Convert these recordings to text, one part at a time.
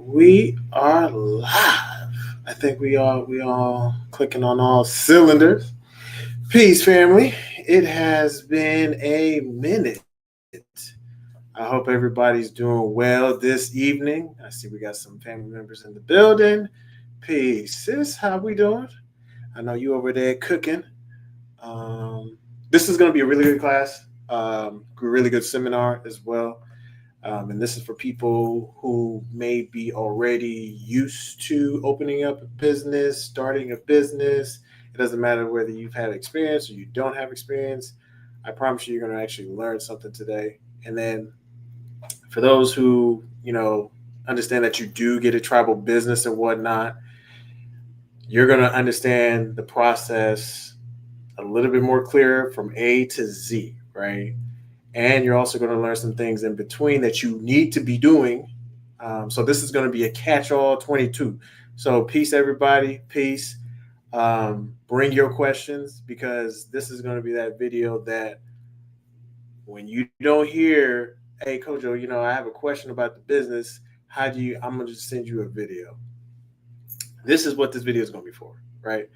We are live. I think we all clicking on all cylinders. Peace, family. It has been a minute. I hope everybody's doing well this evening. I see we got some family members in the building. Peace, sis. How we doing? I know you over there cooking. This is going to be a really good class. Really good seminar as well. And this is for people who may be already used to opening up a business, starting a business. It doesn't matter whether you've had experience or you don't have experience. I promise you, you're going to actually learn something today. And then for those who, understand that you do get a tribal business and whatnot, you're going to understand the process a little bit more clear from A to Z, right? And you're also going to learn some things in between that you need to be doing. So this is going to be a catch-all 22. So peace, everybody. Peace. Bring your questions because this is going to be that video that when you don't hear, hey, Kojo, I have a question about the business. How do you? I'm going to just send you a video. This is what this video is going to be for, right?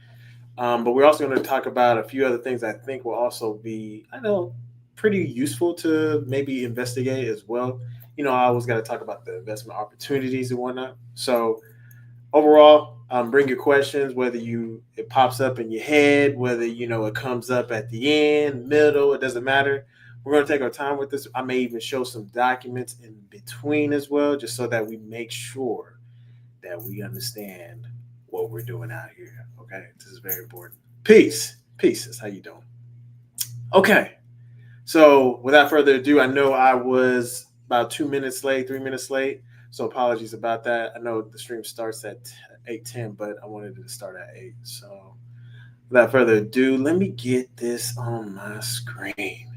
But we're also going to talk about a few other things I think will also be, I know, pretty useful to maybe investigate as well. I always got to talk about the investment opportunities and whatnot. So overall, bring your questions, whether it pops up in your head, whether it comes up at the end, middle, it doesn't matter. We're going to take our time with this. I may even show some documents in between as well, just so that we make sure that we understand what we're doing out here. Okay, this is very important. Peace, pieces. How you doing? Okay, so without further ado, I know I was about 2 minutes late, 3 minutes late. So apologies about that. I know the stream starts at 8:10, but I wanted it to start at 8. So without further ado, let me get this on my screen.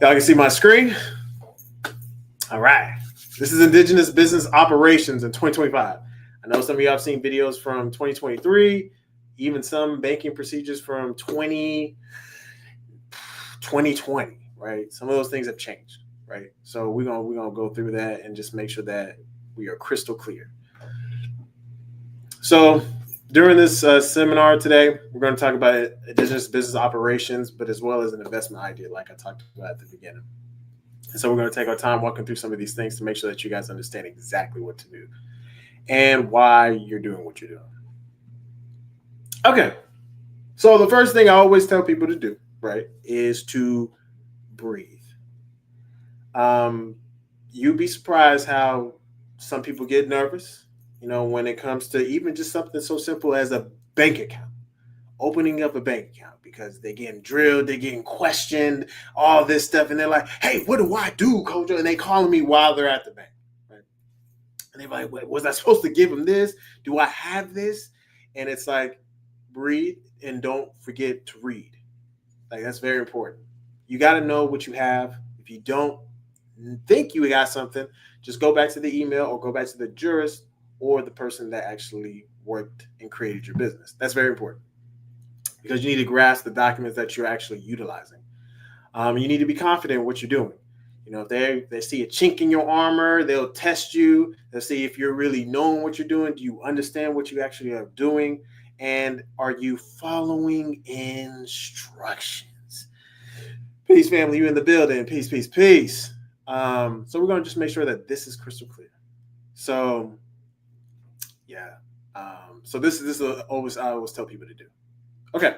Y'all can see my screen? All right. This is Indigenous Business Operations in 2025. I know some of you have seen videos from 2023, even some banking procedures from 2020, right? Some of those things have changed, right? So we're gonna go through that and just make sure that we are crystal clear. So during this seminar today, we're going to talk about indigenous business operations, but as well as an investment idea, like I talked about at the beginning. And so we're going to take our time walking through some of these things to make sure that you guys understand exactly what to do and why you're doing what you're doing. Okay. So the first thing I always tell people to do, right, is to breathe. You'd be surprised how some people get nervous, when it comes to even just something so simple as a bank account, opening up a bank account, because they're getting drilled, they're getting questioned, all this stuff, and they're like, "Hey, what do I do, Coach?" And they calling me while they're at the bank, right? And they're like, "Was I supposed to give them this? Do I have this?" And it's like, breathe and don't forget to read. Like, that's very important. You got to know what you have. If you don't think you got something, just go back to the email or go back to the jurist or the person that actually worked and created your business. That's very important because you need to grasp the documents that you're actually utilizing. You need to be confident in what you're doing. If they see a chink in your armor, they'll test you. They'll see if you're really knowing what you're doing. Do you understand what you actually are doing? And are you following instructions? Peace, family. You in the building. Peace, peace, peace. So we're going to just make sure that this is crystal clear. So, yeah. So this is always I always tell people to do. Okay.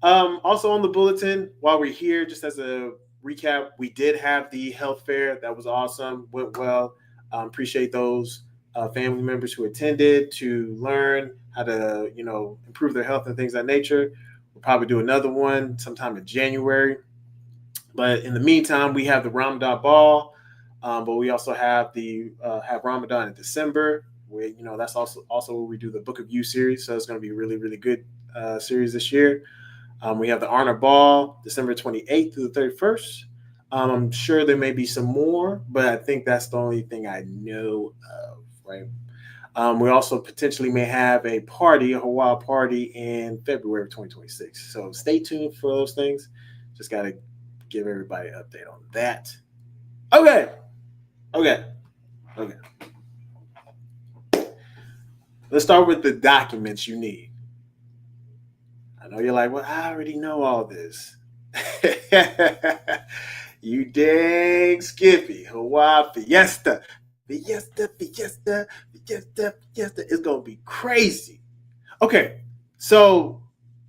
Also on the bulletin, while we're here, just as a recap, we did have the health fair. That was awesome. Went well. Appreciate those family members who attended to learn how to, improve their health and things of that nature. We'll probably do another one sometime in January. But in the meantime, we have the Ramadan ball, but we also have have Ramadan in December. Where that's also where we do the Book of You series. So it's going to be a really really good series this year. We have the Honor Ball, December 28th through the 31st. I'm sure there may be some more, but I think that's the only thing I know of, right? We also potentially may have a Hawaii party in February of 2026. So stay tuned for those things. Just got to give everybody an update on that. Okay. Let's start with the documents you need. I know you're like, well, I already know all this. You dang Skippy, Hawaii Fiesta, Fiesta, Fiesta, Fiesta, Fiesta. It's gonna be crazy. Okay, so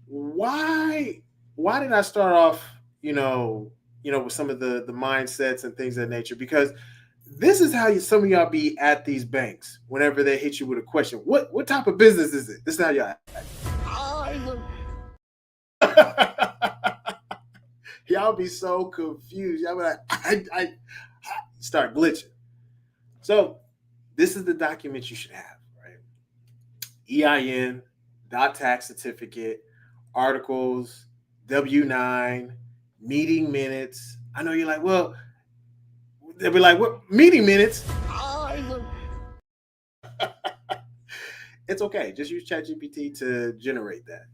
why why did I start off, with some of the mindsets and things of that nature? Because this is how some of y'all be at these banks whenever they hit you with a question. What type of business is it? This is how y'all act. Y'all be so confused. Y'all be like, I start glitching. So this is the document you should have, right? EIN, dot tax certificate, articles, W-9, meeting minutes. I know you're like, well, they'll be like, what meeting minutes? It's okay. Just use ChatGPT to generate that.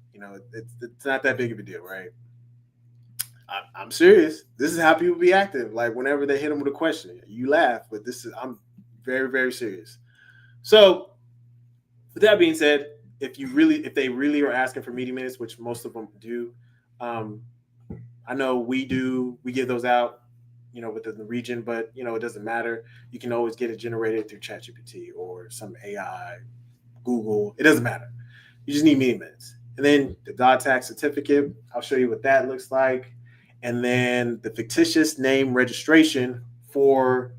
It's not that big of a deal, right? I'm serious. This is how people be active. Like whenever they hit them with a question, you laugh, but I'm very, very serious. So, with that being said, if they really are asking for meeting minutes, which most of them do, um, I know we give those out, within the region, but it doesn't matter. You can always get it generated through ChatGPT or some AI, Google. It doesn't matter. You just need meeting minutes. And then the dot tax certificate, I'll show you what that looks like. And then the fictitious name registration for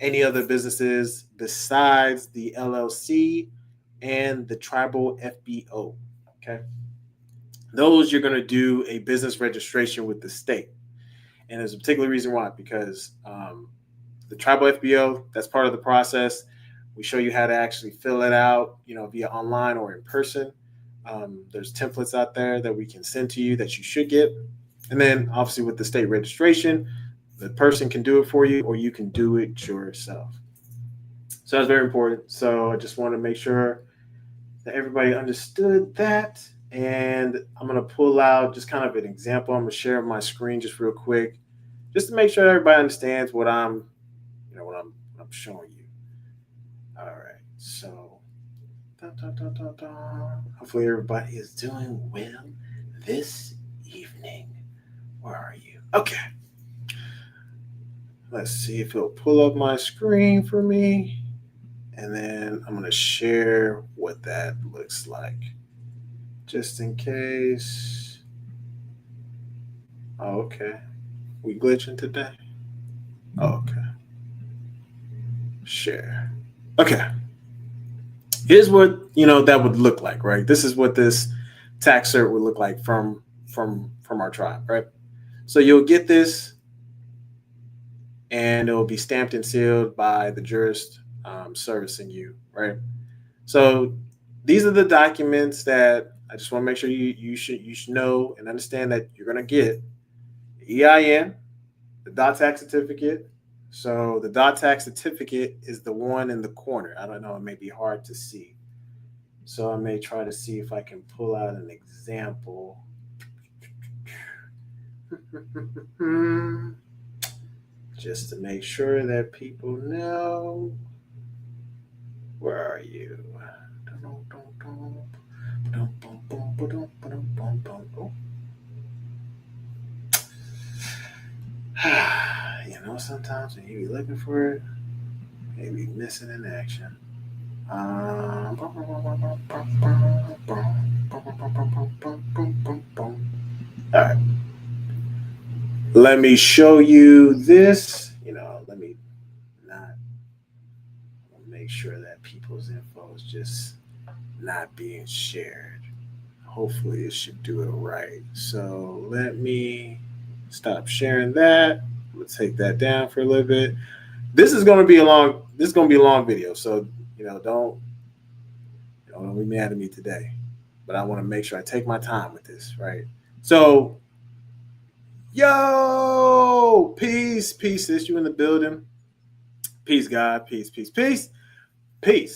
any other businesses besides the LLC and the tribal FBO. Okay. Those you're going to do a business registration with the state. And there's a particular reason why, because the tribal FBO, that's part of the process. We show you how to actually fill it out, via online or in person. There's templates out there that we can send to you that you should get. And then obviously with the state registration, the person can do it for you or you can do it yourself. So that's very important. So I just want to make sure that everybody understood that. And I'm going to pull out just kind of an example. I'm going to share my screen just real quick, just to make sure everybody understands what I'm showing you. All right. So hopefully everybody is doing well this evening. Where are you? Okay. Let's see if it'll pull up my screen for me. And then I'm going to share what that looks like. Just in case. Oh, okay. We glitching today? Oh, okay. Share. Okay. Here's what, that would look like, right? This is what this tax cert would look like from our tribe, right? So you'll get this and it'll be stamped and sealed by the jurist servicing you, right? So these are the documents that I just want to make sure you should know and understand that you're gonna get: the EIN, the dot tax certificate. So the dot tax certificate is the one in the corner. I don't know, it may be hard to see. So I may try to see if I can pull out an example. Just to make sure that people know. Where are you? Sometimes when you be looking for it, you be missing in action. All right. Let me show you this. Let me not make sure that people's info is just not being shared. Hopefully it should do it right. So let me stop sharing that. I'm gonna take that down for a little bit. This is gonna be a long video. So don't be mad at me today. But I want to make sure I take my time with this, right? So yo, peace, sis, you in the building. Peace, God, peace. Peace.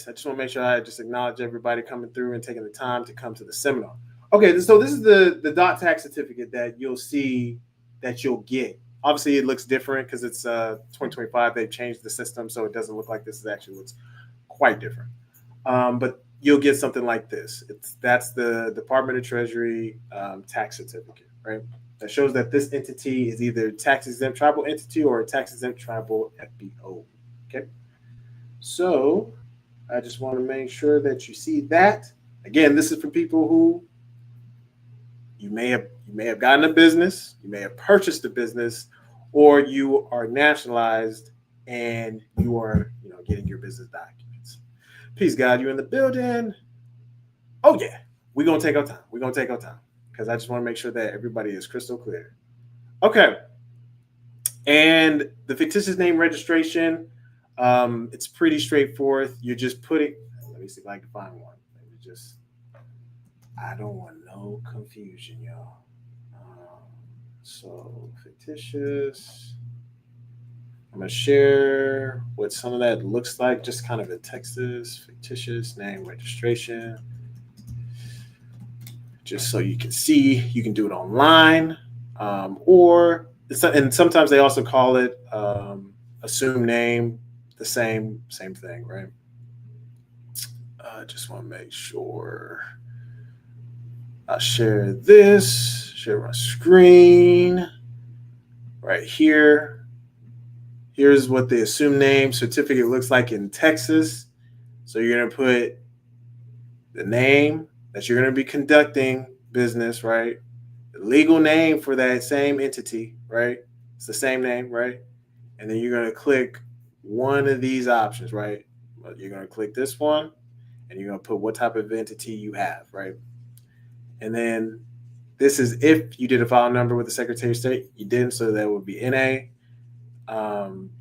I just want to make sure I just acknowledge everybody coming through and taking the time to come to the seminar. Okay, so this is the dot tax certificate that you'll see that you'll get. Obviously, it looks different because it's 2025. They've changed the system, so it doesn't look like this. It actually looks quite different. But you'll get something like this. That's the Department of Treasury tax certificate, right? That shows that this entity is either tax exempt tribal entity or a tax exempt tribal FBO. Okay, so I just want to make sure that you see that. Again, this is for people who you may have gotten a business, you may have purchased a business, or you are nationalized and you are getting your business documents. Peace, God, you in the building? Oh yeah, we're gonna take our time. We're gonna take our time because I just want to make sure that everybody is crystal clear. Okay, and the fictitious name registration, it's pretty straightforward. You're just putting. Let me see if I can find one. Let me just. I don't want no confusion, y'all. So fictitious. I'm gonna share what some of that looks like, just kind of in Texas. Fictitious name registration, just so you can see. You can do it online, or and sometimes they also call it assume name. The same thing, right? I just want to make sure I share this. Share my screen right here. Here's what the assumed name certificate looks like in Texas. So you're going to put the name that you're going to be conducting business, right? The legal name for that same entity, right? It's the same name, right? And then you're going to click one of these options, right? You're going to click this one, and you're going to put what type of entity you have, right? And then this is if you did a file number with the Secretary of State. You didn't, so that would be NA.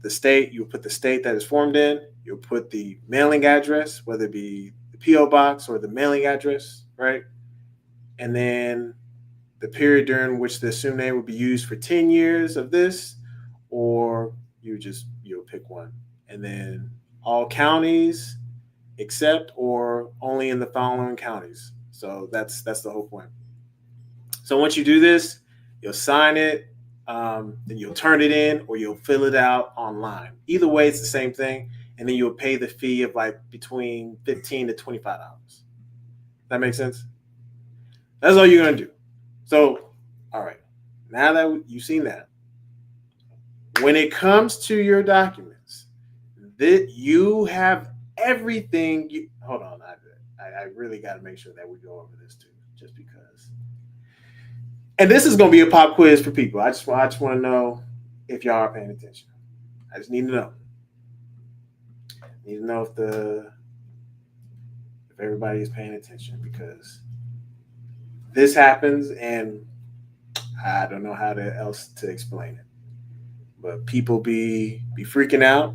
The state, you'll put the state that is formed in. You'll put the mailing address, whether it be the PO box or the mailing address, right? And then the period during which the assumed name will be used for 10 years of this, or you'll pick one. And then all counties except or only in the following counties. So that's the whole point. So once you do this, you'll sign it, then you'll turn it in or you'll fill it out online. Either way, it's the same thing. And then you'll pay the fee of like between $15 to $25. That makes sense? That's all you're going to do. So, all right. Now that you've seen that, when it comes to your documents, that you have everything. Hold on. I really got to make sure that we go over this too, just because. And this is going to be a pop quiz for people. I just want to know if y'all are paying attention. I just need to know. I need to know if everybody is paying attention, because this happens and I don't know how else to explain it. But people be freaking out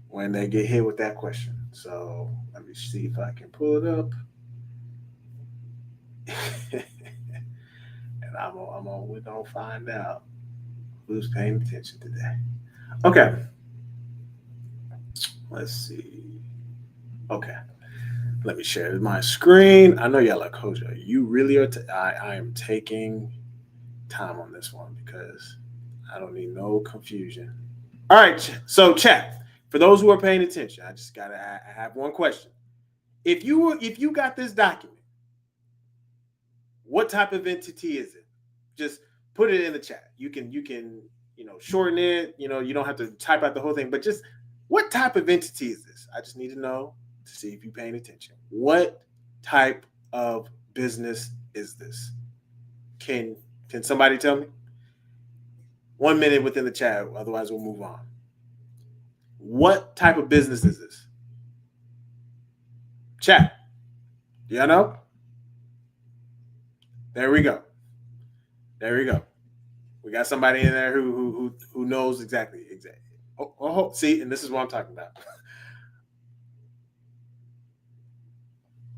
when they get hit with that question. So let me see if I can pull it up. And we're gonna find out who's paying attention today. Okay. Let's see. Okay. Let me share my screen. I know y'all like Hoja. You really are. I am taking time on this one because I don't need no confusion. All right. So chat. For those who are paying attention, I have one question. If you got this document, what type of entity is it? Just put it in the chat. You can shorten it. You don't have to type out the whole thing, but just what type of entity is this? I just need to know to see if you're paying attention. What type of business is this? Can somebody tell me? 1 minute within the chat, otherwise we'll move on. What type of business is this? Chat. Do y'all know? There we go. We got somebody in there who knows exactly. Oh, see, and this is what I'm talking about.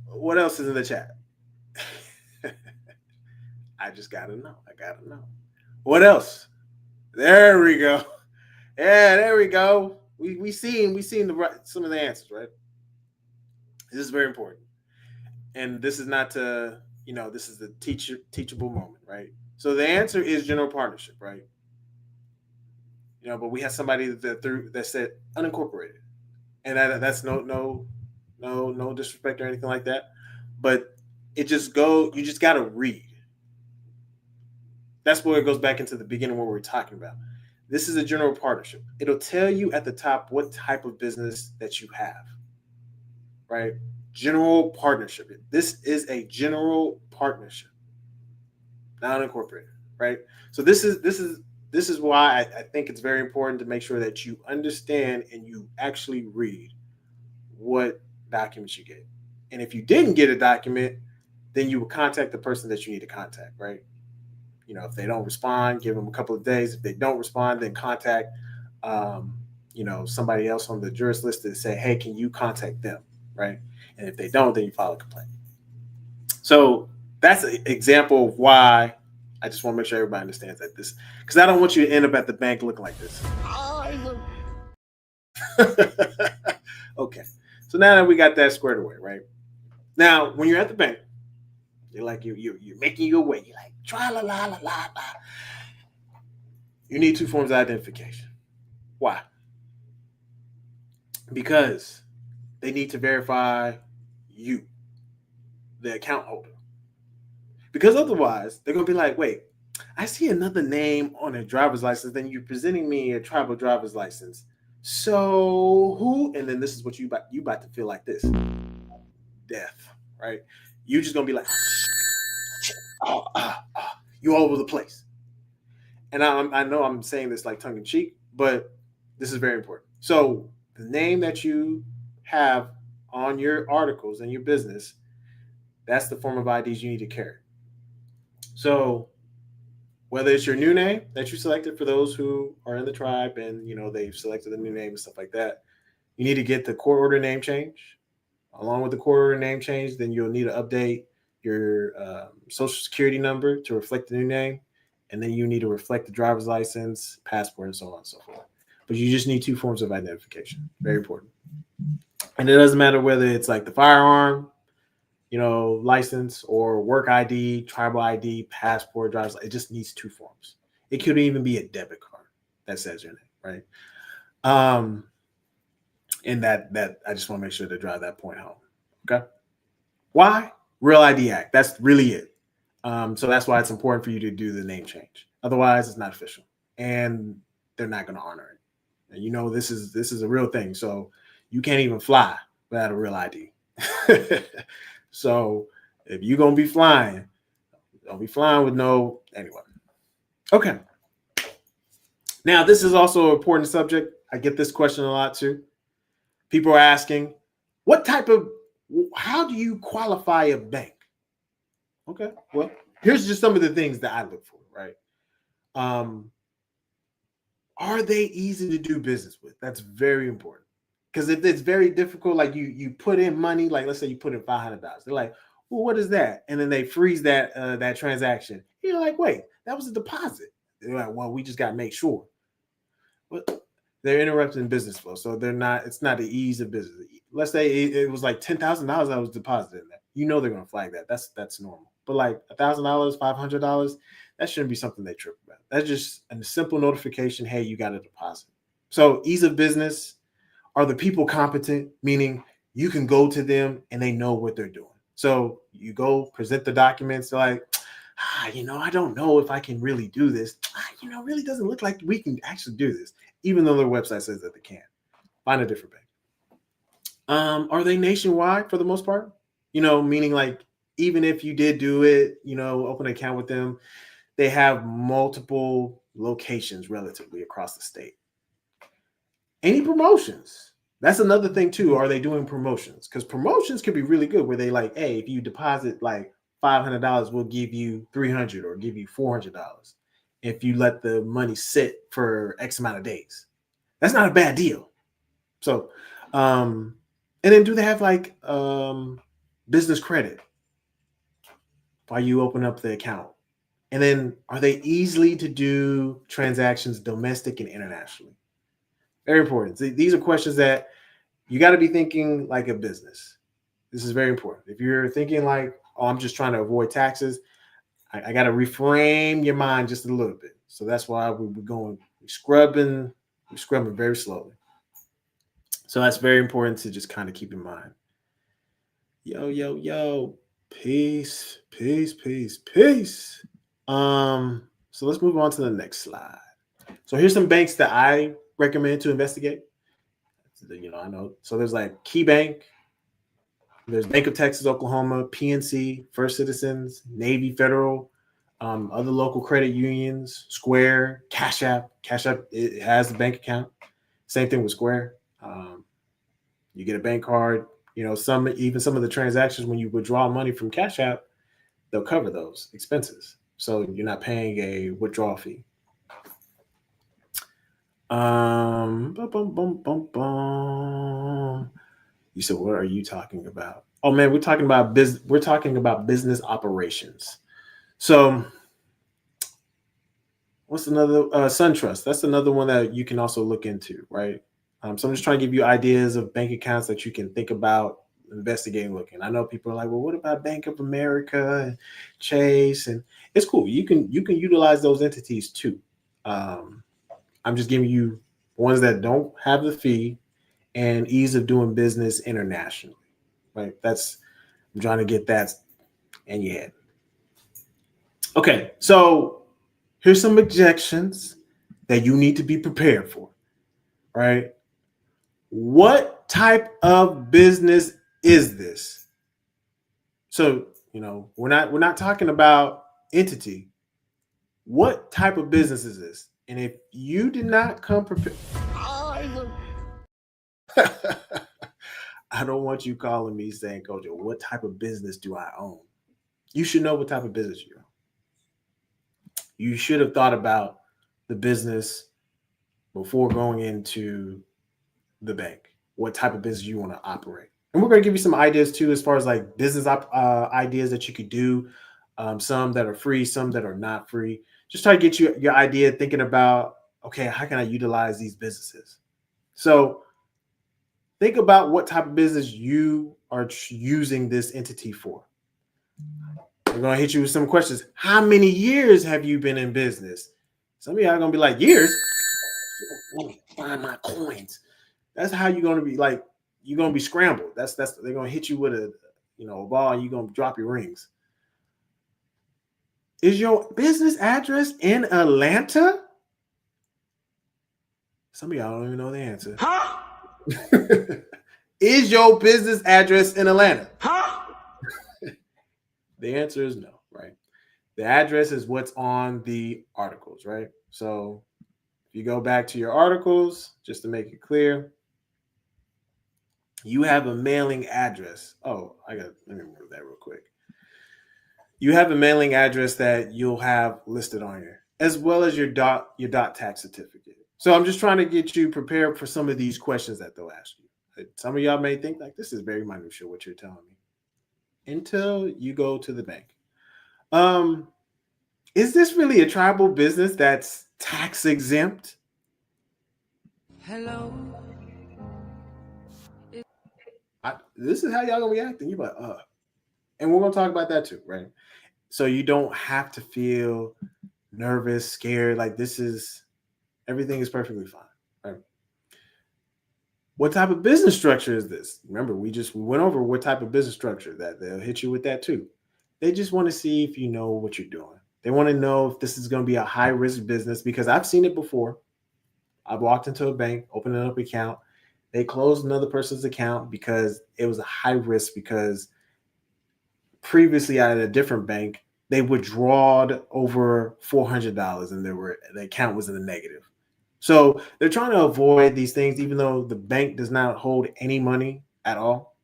What else is in the chat? I just gotta know. What else? There we go. Yeah, there we go. We seen some of the answers, right? This is very important, and this is not to this is the teachable moment, right? So the answer is general partnership, right? But we had somebody that said unincorporated, and that's no No disrespect or anything like that. But you just gotta read. That's where it goes back into the beginning what we were talking about. This is a general partnership. It'll tell you at the top what type of business that you have, right? General partnership. This is a general partnership, not incorporated, right? So this is why I think it's very important to make sure that you understand and you actually read what documents you get. And if you didn't get a document, then you will contact the person that you need to contact, right? If they don't respond, give them a couple of days. If they don't respond, then contact, um, somebody else on the jurist list to say, hey, can you contact them, right? And if they don't, then you file a complaint. So that's an example of why I just want to make sure everybody understands that this, because I don't want you to end up at the bank looking like this. Okay. So now that we got that squared away, right? Now, when you're at the bank, you're like you're making your way. You're like tra la la la la la. You need two forms of identification. Why? Because they need to verify you, the account holder. Because otherwise, they're gonna be like, wait, I see another name on a driver's license. Then you're presenting me a tribal driver's license. So who? And then this is what you about to feel like this: death, right? You just gonna be like, oh, you all over the place. And I know I'm saying this like tongue in cheek, but this is very important. So the name that you have on your articles and your business, that's the form of IDs you need to carry. So whether it's your new name that you selected for those who are in the tribe and they've selected a new name and stuff like that, you need to get the court order name change. Along with the court order name change, then you'll need to update your social security number to reflect the new name, and then you need to reflect the driver's license, passport, and so on and so forth. But you just need two forms of identification. Very important. And it doesn't matter whether it's like the firearm, license or work ID, tribal ID, passport, driver's license. It just needs two forms. It could even be a debit card that says your name, right? And that I just want to make sure to drive that point home. Okay. Why? Real ID Act. That's really it. So that's why it's important for you to do the name change. Otherwise, it's not official, and they're not going to honor it. And this is a real thing. So you can't even fly without a real ID. So if you're gonna be flying, don't be flying with no anyway. Okay. Now this is also an important subject. I get this question a lot too. People are asking, how do you qualify a bank? Okay, well, here's just some of the things that I look for, right? Are they easy to do business with? That's very important. Because if it's very difficult, like you put in money, like let's say you put in $500, they're like, well, what is that? And then they freeze that transaction. You're like, wait, that was a deposit. They're like, well, we just got to make sure. But they're interrupting business flow, so they're not. It's not the ease of business. Let's say it was like $10,000 that was deposited in there. They're going to flag that. That's normal. But like $1,000, $500, that shouldn't be something they trip about. That's just a simple notification. Hey, you got a deposit. So ease of business. Are the people competent? Meaning you can go to them and they know what they're doing. So you go present the documents. Like, I don't know if I can really do this. Really doesn't look like we can actually do this, even though their website says that they can. Find a different bank. Are they nationwide for the most part? Meaning like even if you did do it, open an account with them, they have multiple locations relatively across the state. Any promotions? That's another thing too. Are they doing promotions? Because promotions could be really good where they like, hey, if you deposit like $500, we'll give you $300 or give you $400 if you let the money sit for X amount of days. That's not a bad deal. So, and then do they have like business credit while you open up the account? And then are they easily to do transactions domestic and internationally? Very important. These are questions that you got to be thinking like a business. This is very important. If you're thinking like, oh, I'm just trying to avoid taxes, I got to reframe your mind just a little bit. So that's why we're scrubbing very slowly. So that's very important to just kind of keep in mind. Yo, yo, yo. Peace, peace, peace, peace. So let's move on to the next slide. So here's some banks that I recommend to investigate. I know. So there's like Key Bank, there's Bank of Texas, Oklahoma, PNC, First Citizens, Navy Federal, other local credit unions, Square, Cash App. Cash App it has a bank account. Same thing with Square. Um, you get a bank card. Some of the transactions when you withdraw money from Cash App, they'll cover those expenses. So you're not paying a withdrawal fee. Bum, bum, bum, bum, bum. You said, what are you talking about? Oh man, we're talking about business. We're talking about business operations. So what's another SunTrust? That's another one that you can also look into, right? So I'm just trying to give you ideas of bank accounts that you can think about investigating, looking. I know people are like, well, what about Bank of America and Chase? And it's cool. You can utilize those entities too. Um, I'm just giving you ones that don't have the fee and ease of doing business internationally. Right? That's I'm trying to get that in your head. Okay, so here's some objections that you need to be prepared for. Right? What type of business is this? So, we're not talking about entity. What type of business is this? And if you did not come prepared, I don't want you calling me saying, Coach, what type of business do I own? You should know what type of business you own. You should have thought about the business before going into the bank, what type of business you want to operate. And we're going to give you some ideas too, as far as like business ideas that you could do, some that are free, some that are not free. Just try to get you your idea thinking about, okay, how can I utilize these businesses? So think about what type of business you are using this entity for. I'm going to hit you with some questions. How many years have you been in business? Some of y'all are going to be like, years? Let me find my coins. That's how you're going to be like, you're going to be scrambled. That's they're going to hit you with a ball and you're going to drop your rings. Is your business address in Atlanta? Some of y'all don't even know the answer. Huh? Is your business address in Atlanta? Huh? The answer is no, right? The address is what's on the articles, right? So if you go back to your articles, just to make it clear, you have a mailing address. Oh, let me move that real quick. You have a mailing address that you'll have listed on here, as well as your dot tax certificate. So I'm just trying to get you prepared for some of these questions that they'll ask you. Some of y'all may think like this is very minutiae what you're telling me until you go to the bank. Um, is this really a tribal business that's tax exempt? Hello. This is how y'all gonna react, and you're like, and we're gonna talk about that too, right? So you don't have to feel nervous, scared. Like everything is perfectly fine. Right? What type of business structure is this? Remember, we went over what type of business structure that they'll hit you with that too. They just want to see if you know what you're doing. They want to know if this is going to be a high risk business because I've seen it before. I've walked into a bank, opened an up account. They closed another person's account because it was a high risk because previously at a different bank, they withdrawed over $400 and the account was in the negative. So they're trying to avoid these things, even though the bank does not hold any money at all.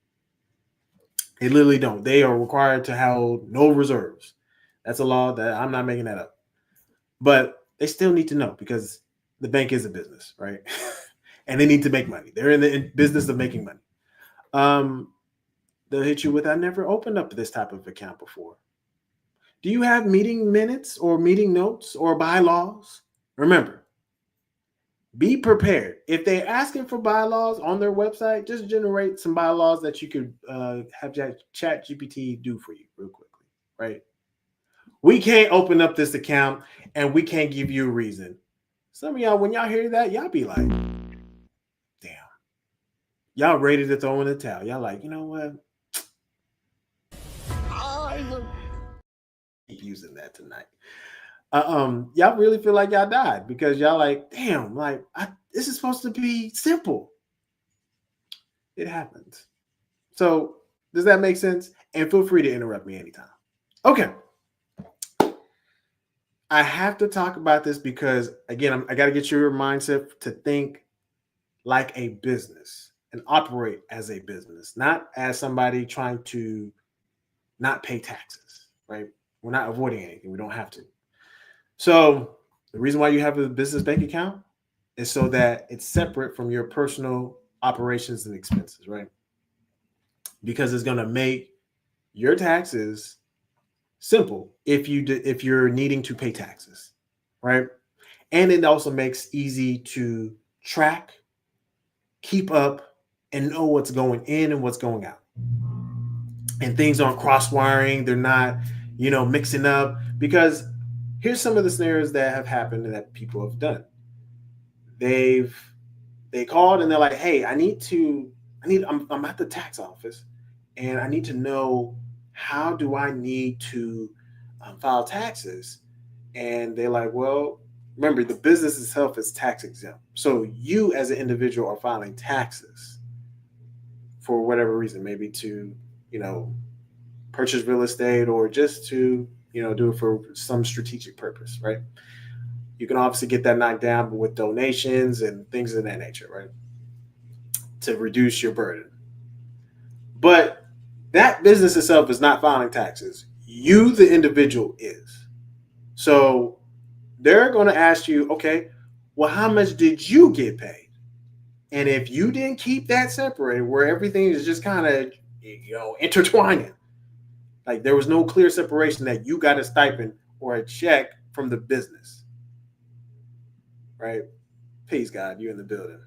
They literally don't. They are required to hold no reserves. That's a law that I'm not making that up. But they still need to know because the bank is a business, right? And they need to make money. They're in the business of making money. They'll hit you with, I never opened up this type of account before. Do you have meeting minutes or meeting notes or bylaws? Remember, be prepared. If they're asking for bylaws on their website, just generate some bylaws that you could have Chat GPT do for you real quickly, right? We can't open up this account and we can't give you a reason. Some of y'all, when y'all hear that, y'all be like, damn. Y'all ready to throw in the towel. Y'all like, you know what? using that tonight. Y'all really feel like y'all died because y'all like, damn, like this is supposed to be simple. It happens. So does that make sense? And feel free to interrupt me anytime. Okay. I have to talk about this because again, I got to get your mindset to think like a business and operate as a business, not as somebody trying to not pay taxes, right? We're not avoiding anything. We don't have to. So the reason why you have a business bank account is so that it's separate from your personal operations and expenses, right? Because it's going to make your taxes simple if you're needing to pay taxes, right? And it also makes easy to track, keep up, and know what's going in and what's going out. And things aren't cross wiring, they're not, mixing up. Because here's some of the scenarios that have happened and that people have done. They've they called and they're like, hey, I'm at the tax office and I need to know how do I need to file taxes. And they're like, well, remember, the business itself is tax exempt. So you as an individual are filing taxes for whatever reason, maybe to, you know, purchase real estate or just to, do it for some strategic purpose, right? You can obviously get that knocked down with donations and things of that nature, right? To reduce your burden. But that business itself is not filing taxes. You, the individual, is. So they're going to ask you, okay, well, how much did you get paid? And if you didn't keep that separated, where everything is just kind of, intertwining, like there was no clear separation that you got a stipend or a check from the business, right? Peace, God, you're in the building.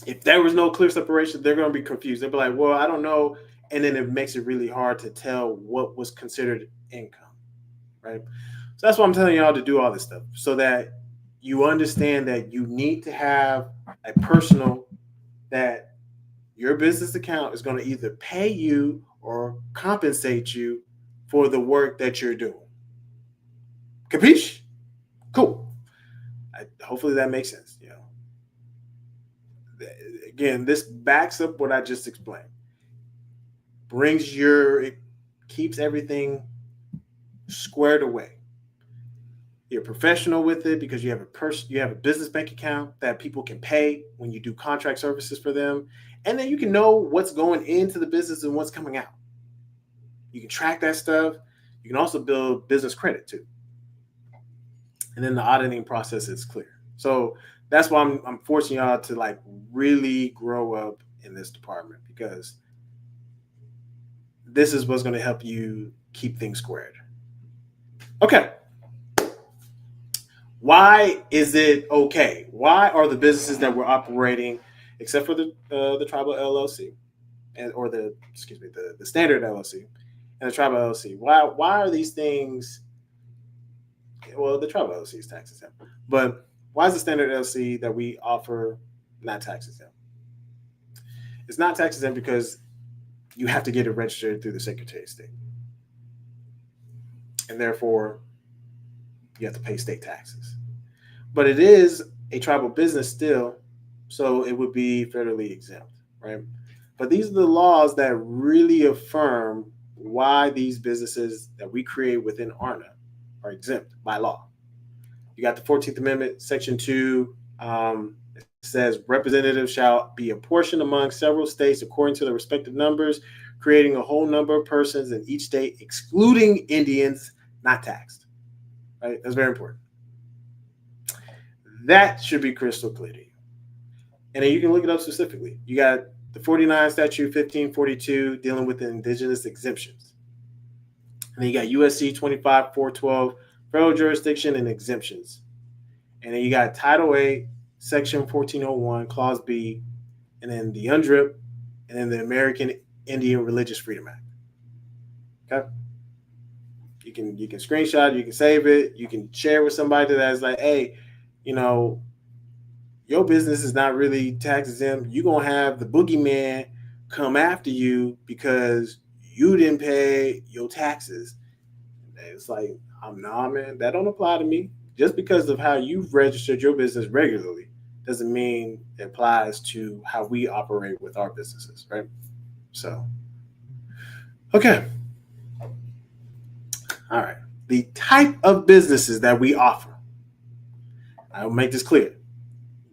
If there was no clear separation, they're going to be confused. They'll be like, well, I don't know. And then it makes it really hard to tell what was considered income, right? So that's why I'm telling y'all to do all this stuff so that you understand that you need to have a personal that your business account is going to either pay you or compensate you for the work that you're doing. Capiche? Cool. Hopefully that makes sense. Again, this backs up what I just explained. It keeps everything squared away. You're professional with it because you have a business bank account that people can pay when you do contract services for them, and then you can know what's going into the business and what's coming out. You can track that stuff. You can also build business credit too, and then the auditing process is clear. So that's why I'm forcing y'all to like really grow up in this department because this is what's going to help you keep things squared. Okay. Why is it okay? Why are the businesses that we're operating, except for the tribal LLC, or the standard LLC and the tribal LLC? Why are these things? Well, the tribal LLC is tax exempt, but why is the standard LLC that we offer not tax exempt? It's not tax exempt because you have to get it registered through the Secretary of State, and therefore you have to pay state taxes. But it is a tribal business still, so it would be federally exempt, right? But these are the laws that really affirm why these businesses that we create within ARNA are exempt by law. You got the 14th Amendment, Section 2. It says representatives shall be apportioned among several states according to the respective numbers, creating a whole number of persons in each state, excluding Indians, not taxed. Right? That's very important. That should be crystal clear to you. And then you can look it up specifically. You got the 49 statute 1542 dealing with the indigenous exemptions. And then you got USC 25412 federal jurisdiction and exemptions. And then you got Title 8, Section 1401, Clause B, and then the UNDRIP, and then the American Indian Religious Freedom Act. Okay? You can screenshot, you can save it, you can share with somebody that's like, hey, your business is not really tax exempt. You're going to have the boogeyman come after you because you didn't pay your taxes. It's like, nah, man, that don't apply to me. Just because of how you've registered your business regularly doesn't mean it applies to how we operate with our businesses, right? So, okay, all right. The type of businesses that we offer, I will make this clear.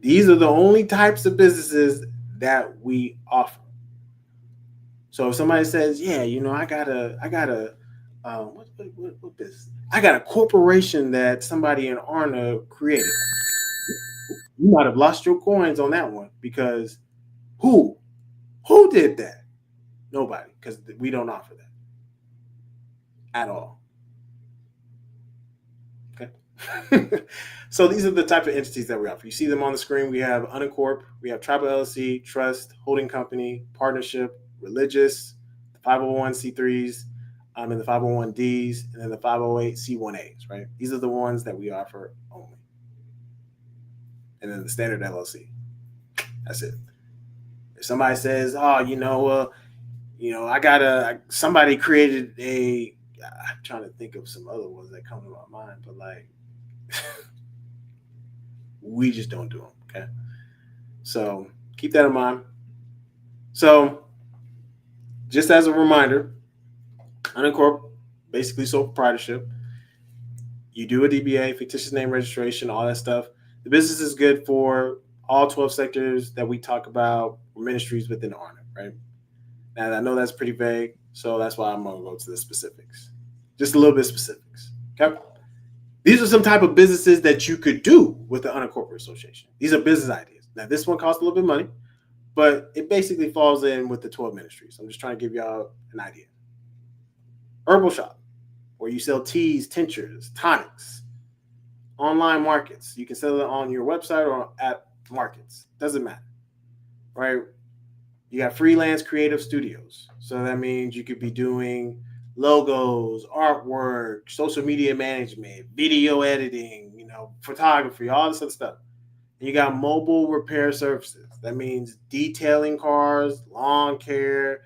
These are the only types of businesses that we offer. So if somebody says, "Yeah, what business? I got a corporation that somebody in Arna created," you might have lost your coins on that one because who who did that? Nobody, because we don't offer that at all. Okay. So these are the type of entities that we offer. You see them on the screen. We have Unicorp, we have Tribal LLC, Trust, Holding Company, Partnership, Religious, 501c3s, and the 501ds, and then the 508c1as, right? These are the ones that we offer only. And then the standard LLC. That's it. If somebody says, "Oh, I got somebody created a," I'm trying to think of some other ones that come to my mind, but like, we just don't do them. Okay. So keep that in mind. So just as a reminder, Unincorp, basically sole proprietorship. You do a DBA, fictitious name registration, all that stuff. The business is good for all 12 sectors that we talk about, ministries within Arna, right? And I know that's pretty vague, so that's why I'm going to go to the specifics. Just a little bit of specifics. Okay. These are some type of businesses that you could do with the unincorporated association. These are business ideas. Now, this one costs a little bit of money, but it basically falls in with the 12 ministries. I'm just trying to give y'all an idea. Herbal shop, where you sell teas, tinctures, tonics, online markets. You can sell it on your website or at markets. Doesn't matter, right? You got freelance creative studios. So that means you could be doing logos, artwork, social media management, video editing, photography, all this other stuff. And you got mobile repair services. That means detailing cars, lawn care,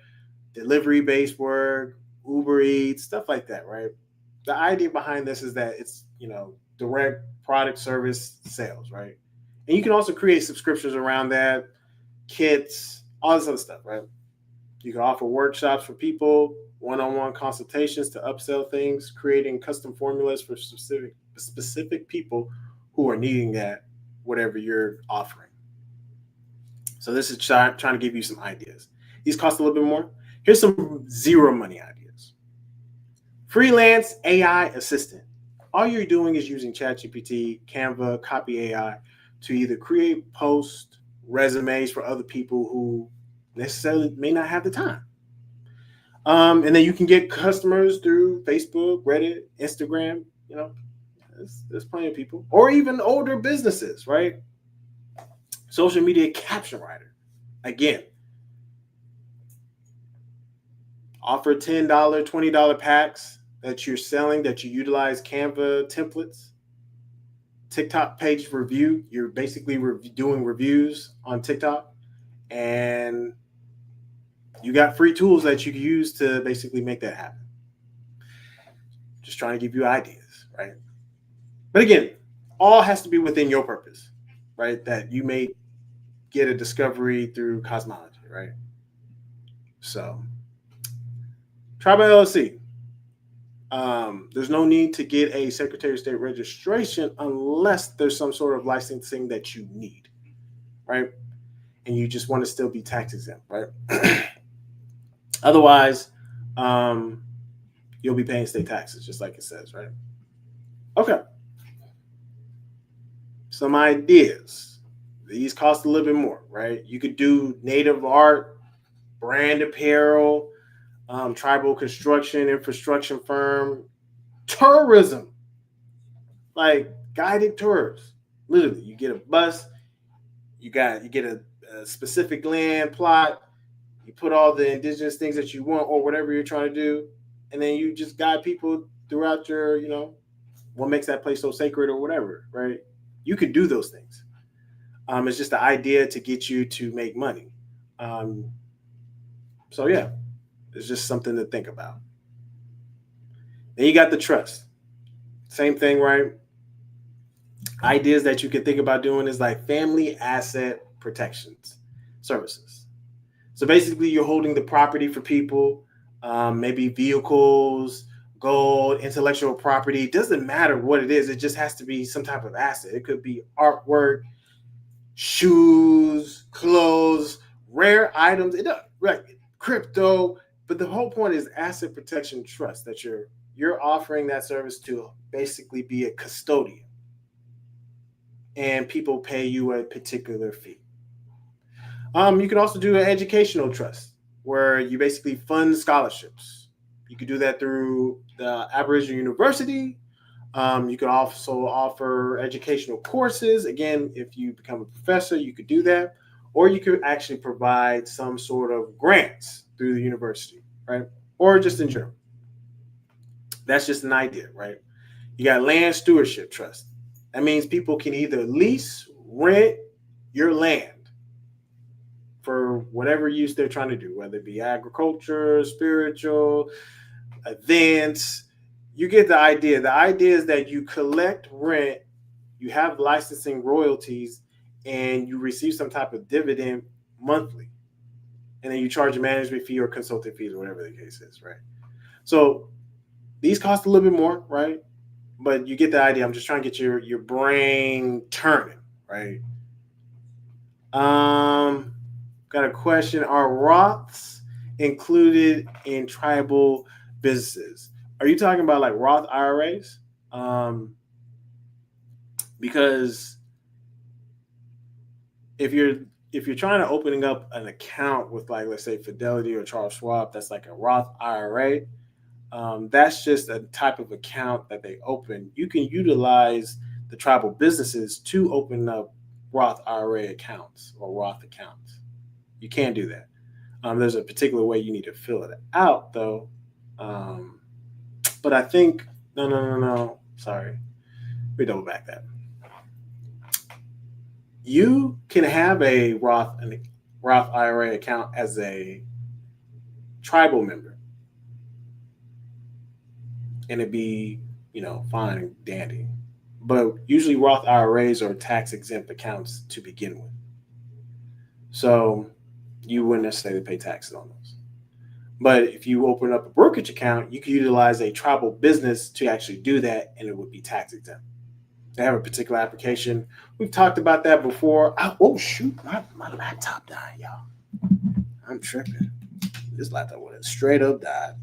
delivery based work, Uber Eats, stuff like that, right? The idea behind this is that it's, direct product service sales, right? And you can also create subscriptions around that, kits, all this other stuff, right? You can offer workshops for people, one-on-one consultations to upsell things, creating custom formulas for specific people who are needing that, whatever you're offering. So this is trying to give you some ideas. These cost a little bit more. Here's some zero money ideas. Freelance AI assistant. All you're doing is using ChatGPT, Canva, Copy AI to either create posts, resumes for other people who necessarily may not have the time. And then you can get customers through Facebook, Reddit, Instagram. There's plenty of people, or even older businesses, right? Social media caption writer. Again, offer $10, $20 packs that you're selling, that you utilize Canva templates. TikTok page review. You're basically doing reviews on TikTok, and you got free tools that you can use to basically make that happen. Just trying to give you ideas, right? But again, all has to be within your purpose, right? That you may get a discovery through cosmology, right? So, Tribal LLC. There's no need to get a Secretary of State registration unless there's some sort of licensing that you need, right? And you just want to still be tax exempt, right? Otherwise, you'll be paying state taxes, just like it says, right? Okay. Some ideas. These cost a little bit more, right? You could do native art, brand apparel, tribal construction, infrastructure firm, tourism, like guided tours. Literally, you get a bus, you get a specific land plot, you put all the indigenous things that you want or whatever you're trying to do, and then you just guide people throughout your, what makes that place so sacred or whatever, right? You could do those things. It's just the idea to get you to make money. So yeah, it's just something to think about. Then you got the trust. Same thing, right? Ideas that you can think about doing is like family asset protections services. So basically, you're holding the property for people, maybe vehicles, gold, intellectual property. It doesn't matter what it is. It just has to be some type of asset. It could be artwork, shoes, clothes, rare items. It does, right? Crypto. But the whole point is asset protection trust that you're offering that service to basically be a custodian, and people pay you a particular fee. You can also do an educational trust where you basically fund scholarships. You could do that through the Aboriginal University. You could also offer educational courses. Again, if you become a professor, you could do that. Or you could actually provide some sort of grants through the university, right? Or just in general. That's just an idea, right? You got land stewardship trust. That means people can either lease, rent your land for whatever use they're trying to do, whether it be agriculture, spiritual, events. You get the idea. The idea is that you collect rent, you have licensing royalties, and you receive some type of dividend monthly. And then you charge a management fee or consulting fees or whatever the case is, right? So these cost a little bit more, right? But you get the idea. I'm just trying to get your brain turning, right? Got a question. Are Roths included in tribal businesses? Are you talking about like Roth IRAs? Because if you're trying to opening up an account with like let's say Fidelity or Charles Schwab, that's like a Roth IRA. That's just a type of account that they open. You can utilize the tribal businesses to open up Roth IRA accounts or Roth accounts. You can do that. There's a particular way you need to fill it out, though. Um, but I think no. Sorry, we double back that. You can have a Roth IRA account as a tribal member, and it'd be fine and dandy. But usually Roth IRAs are tax exempt accounts to begin with, so you wouldn't necessarily pay taxes on those. But if you open up a brokerage account, you can utilize a tribal business to actually do that, and it would be tax exempt. They have a particular application. We've talked about that before. Oh shoot, my laptop died, y'all. I'm tripping. This laptop would have straight up died.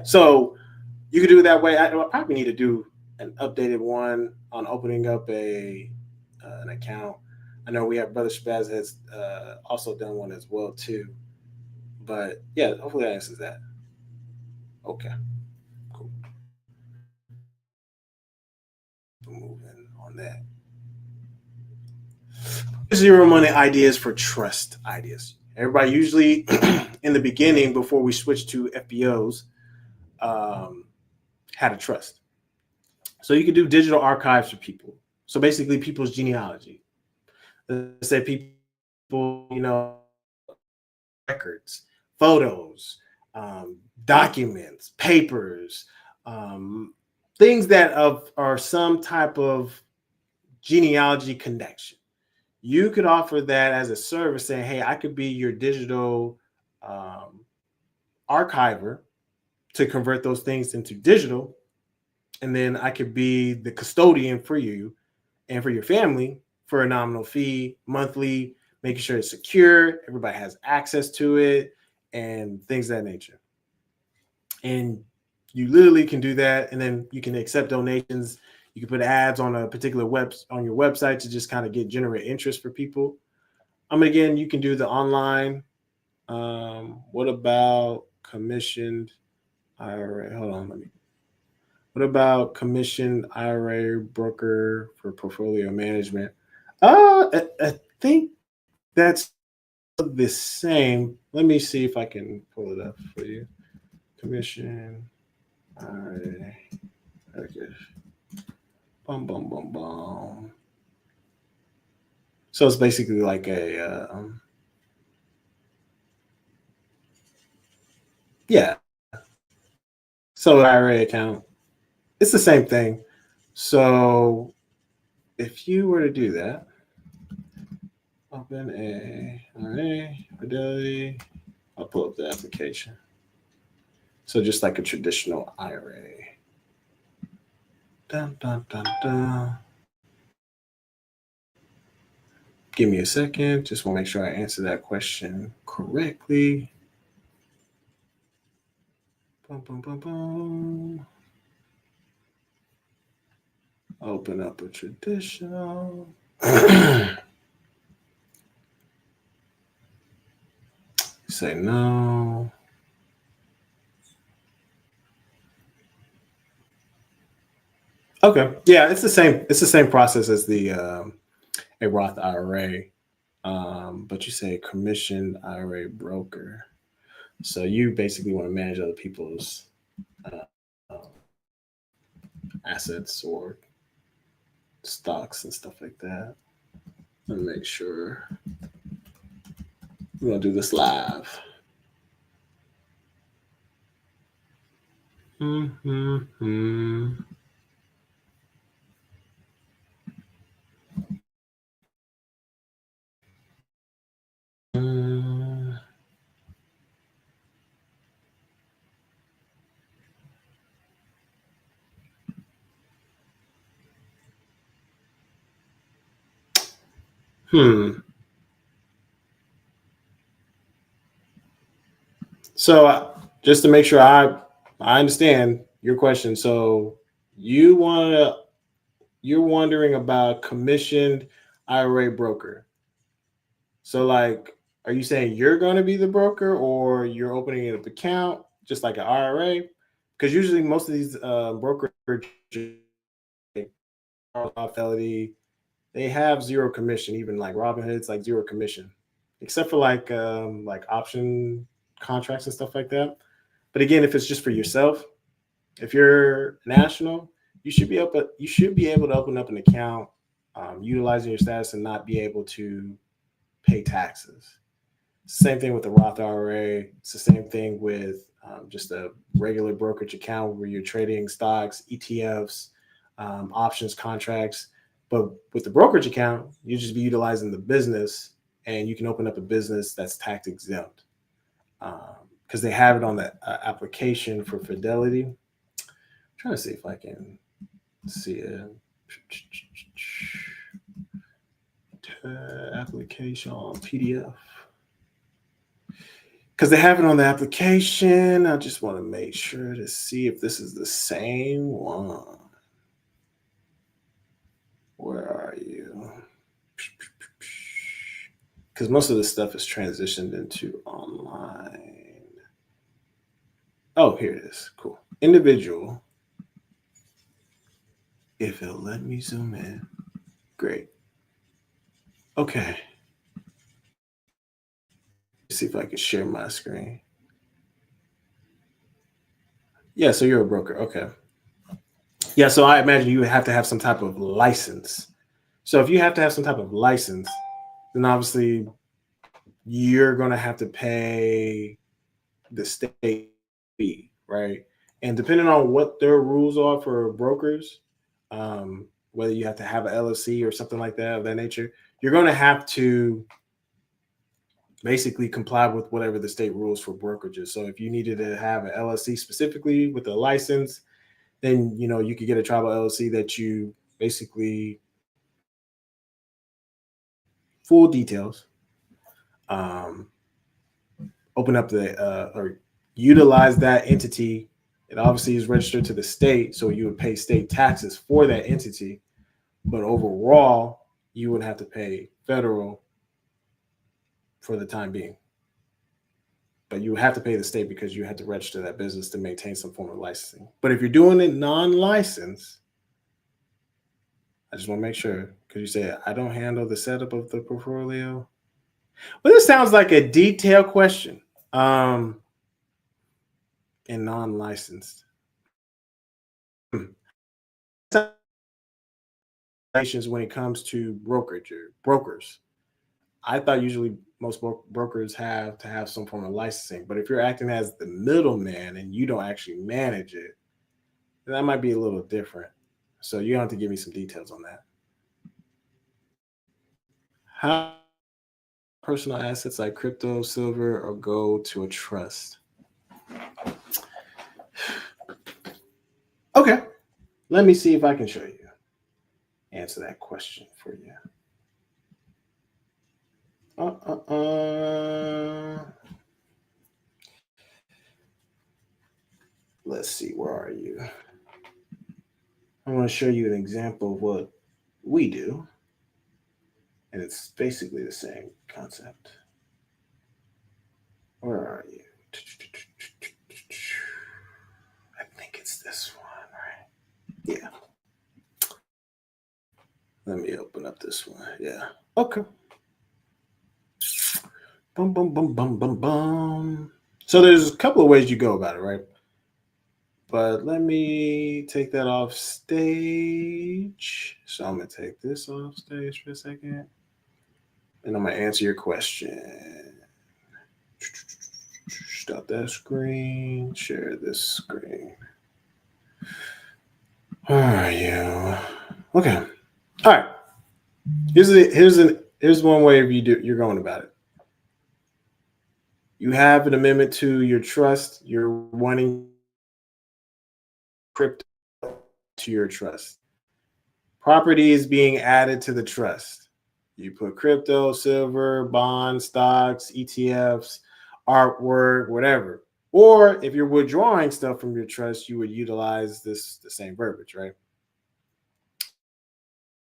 So you could do it that way. I probably need to do an updated one on opening up a an account. I know we have Brother Shabazz has also done one as well too. But yeah, hopefully that answers that. Okay, cool. Moving on that. Zero money ideas for trust ideas. Everybody usually in the beginning before we switch to FBOs um, had a trust. So you could do digital archives for people. So basically, people's genealogy. Let's say people, records, photos, documents, papers, um, things that are some type of genealogy connection. You could offer that as a service saying, hey, I could be your digital um, archiver to convert those things into digital. And then I could be the custodian for you and for your family for a nominal fee monthly, making sure it's secure, everybody has access to it, and things of that nature. And you literally can do that, and then you can accept donations. You can put ads on a particular on your website to just kind of generate interest for people. Again, you can do the online. What about commissioned IRA? Hold on, let me. What about commissioned IRA broker for portfolio management? I think that's the same. Let me see if I can pull it up for you. Commission IRA. Okay. Bum bum bum bum. So it's basically like a Yeah. So IRA account, it's the same thing. So if you were to do that, open a IRA, Fidelity, I'll pull up the application. So just like a traditional IRA. Dun, dun, dun, dun. Give me a second. Just want to make sure I answer that question correctly. Boom, boom, boom, boom. Open up a traditional. Say no. Okay. Yeah, it's the same. It's the same process as the a Roth IRA, but you say commissioned IRA broker. So you basically want to manage other people's uh, assets or stocks and stuff like that. Let me make sure we're gonna do this live. Mm-hmm. Hmm. So just to make sure I understand your question. So you want to you're wondering about commissioned IRA broker. So like, are you saying you're going to be the broker, or you're opening an account just like an IRA? Because usually most of these brokerages, Fidelity, they have zero commission. Even like Robinhood, it's like zero commission, except for like option contracts and stuff like that. But again, if it's just for yourself, if you're national, you should be able to open up an account, utilizing your status and not be able to pay taxes. Same thing with the Roth IRA. It's the same thing with just a regular brokerage account where you're trading stocks, ETFs, options contracts. But with the brokerage account, you just be utilizing the business, and you can open up a business that's tax exempt because they have it on the application for Fidelity. I'm trying to see if I can see it. Application on PDF. Because they have it on the application. I just want to make sure to see if this is the same one. Where are you? Because most of this stuff is transitioned into online. Oh, here it is. Cool. Individual. If it'll let me zoom in. Great. Okay. Let's see if I can share my screen. Yeah, so you're a broker. Okay. Yeah, so I imagine you have to have some type of license. So if you have to have some type of license, then obviously you're going to have to pay the state fee, right? And depending on what their rules are for brokers, whether you have to have an LLC or something like that of that nature, you're going to have to basically comply with whatever the state rules for brokerages. So if you needed to have an LLC specifically with a license, then you could get a tribal LLC that you basically full details, um, open up the or utilize that entity. It obviously is registered to the state, so you would pay state taxes for that entity. But overall, you would have to pay federal for the time being. But you have to pay the state because you have to register that business to maintain some form of licensing. But if you're doing it non-licensed, I just want to make sure, because you say I don't handle the setup of the portfolio. Well, this sounds like a detailed question. And non-licensed. When it comes to brokerage or brokers, I thought usually most brokers have to have some form of licensing. But if you're acting as the middleman and you don't actually manage it, then that might be a little different. So you have to give me some details on that. How personal assets like crypto, silver, or gold to a trust? Okay, let me see if I can show you. Answer that question for you. Uh, uh, uh. Let's see, where are you? I want to show you an example of what we do, and it's basically the same concept. Where are you? I think it's this one, right? Yeah. Let me open up this one. Yeah. Okay. Bum, bum, bum, bum, bum, bum. So there's a couple of ways you go about it, right? But let me take that off stage. So I'm going to take this off stage for a second. And I'm going to answer your question. Stop that screen. Share this screen. Where are you? Okay. All right. Here's one way you're going about it. You have an amendment to your trust. You're wanting crypto to your trust. Property is being added to the trust. You put crypto, silver, bonds, stocks, ETFs, artwork, whatever. Or if you're withdrawing stuff from your trust, you would utilize the same verbiage, right?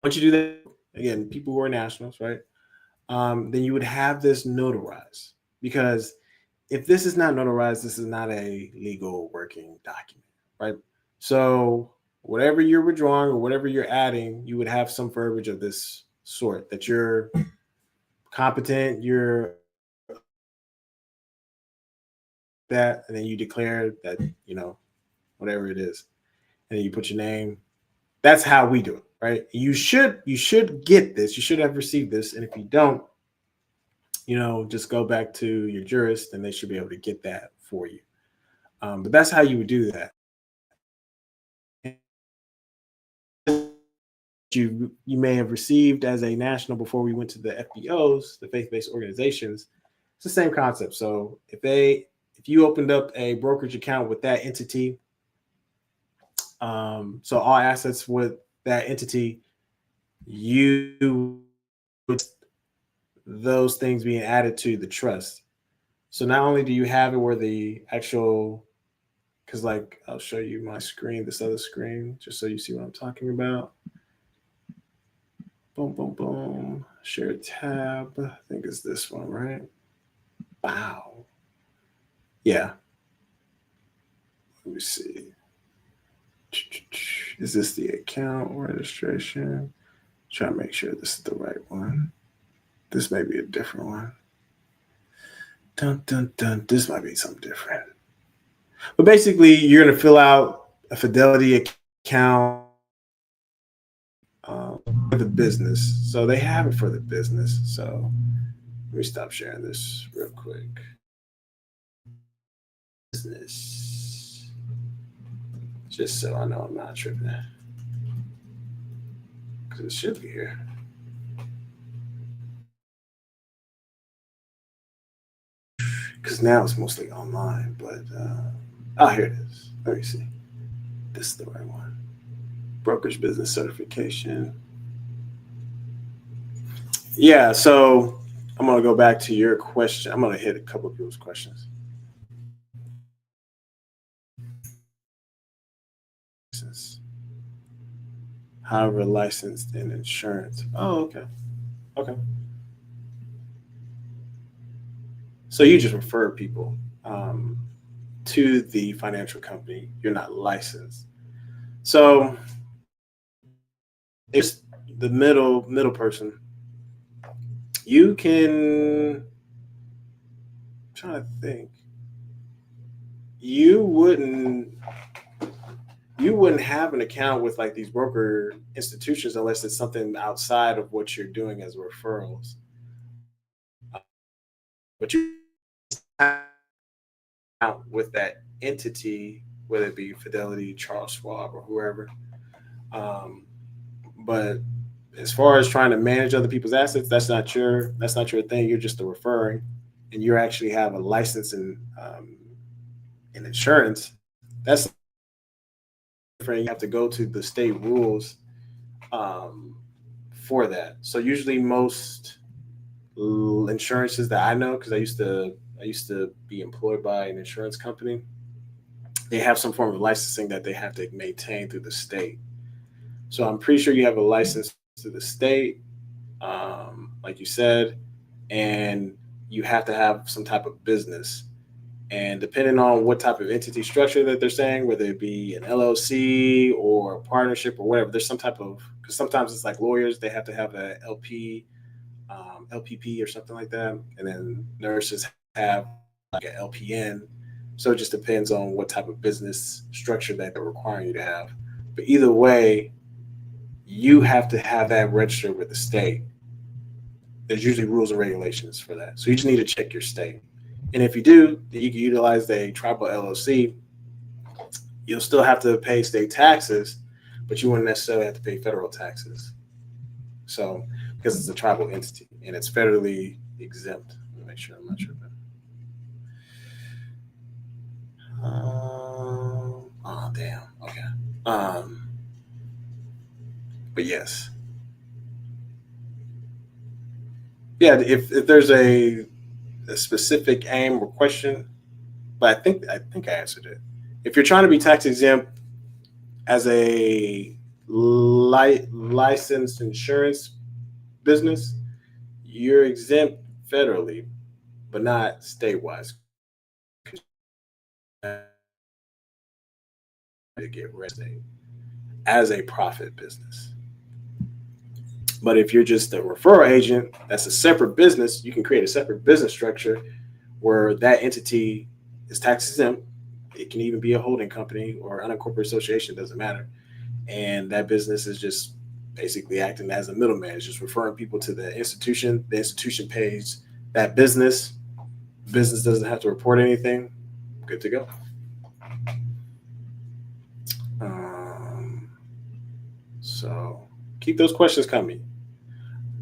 Once you do that, again, people who are nationals, right? Then you would have this notarized, because if this is not notarized, this is not a legal working document, right? So whatever you're withdrawing or whatever you're adding, you would have some verbiage of this sort, that you're competent, you're that, and then you declare that, whatever it is, and then you put your name. That's how we do it, right? You should get this. You should have received this, and if you don't, just go back to your jurist, and they should be able to get that for you. But that's how you would do that. You may have received as a national before we went to the FBOs, the faith-based organizations. It's the same concept. So if you opened up a brokerage account with that entity, so all assets with that entity, you would those things being added to the trust. So not only do you have it where the actual, because like I'll show you my screen, this other screen, just so you see what I'm talking about. Boom, boom, boom. Share tab. I think it's this one, right? Wow. Yeah. Let me see. Is this the account registration? Try to make sure this is the right one. This may be a different one. Dun, dun, dun. This might be something different. But basically, you're going to fill out a Fidelity account for the business. So they have it for the business. So let me stop sharing this real quick. Business. Just so I know I'm not tripping. Because it should be here. Because now it's mostly online. But, here it is. Let me see. This is the right one. Brokerage business certification. Yeah, so I'm going to go back to your question. I'm going to hit a couple of people's questions. However, licensed in insurance. Oh, okay. Okay. So you just refer people to the financial company. You're not licensed. So it's the middle person. You can, I'm trying to think. You wouldn't have an account with like these broker institutions unless it's something outside of what you're doing as referrals. but you out with that entity, whether it be Fidelity, Charles Schwab, or whoever. Um, but as far as trying to manage other people's assets, that's not your thing. You're just a referring, and you actually have a license in insurance. That's different. You have to go to the state rules um, for that. So usually most insurances that I know, because I used to be employed by an insurance company, they have some form of licensing that they have to maintain through the state. So I'm pretty sure you have a license to the state, like you said, and you have to have some type of business. And depending on what type of entity structure that they're saying, whether it be an LLC or a partnership or whatever, there's some type of, because sometimes it's like lawyers, they have to have a LP, LPP or something like that, and then nurses have like an LPN. So it just depends on what type of business structure that they're requiring you to have. But either way, you have to have that registered with the state. There's usually rules and regulations for that. So you just need to check your state. And if you do, then you can utilize a tribal LLC. You'll still have to pay state taxes, but you wouldn't necessarily have to pay federal taxes. So because it's a tribal entity and it's federally exempt. Let me make sure I'm not sure. Oh damn. Okay. Um, but yes, yeah. If there's a specific aim or question, but I think I answered it. If you're trying to be tax exempt as a licensed insurance business, you're exempt federally, but not statewide. To get registered as a profit business. But if you're just a referral agent, that's a separate business. You can create a separate business structure where that entity is tax exempt. It can even be a holding company or unincorporated association, doesn't matter. And that business is just basically acting as a middleman. It's just referring people to the institution. The institution pays that business. Business doesn't have to report anything. Good to go. Um, so keep those questions coming.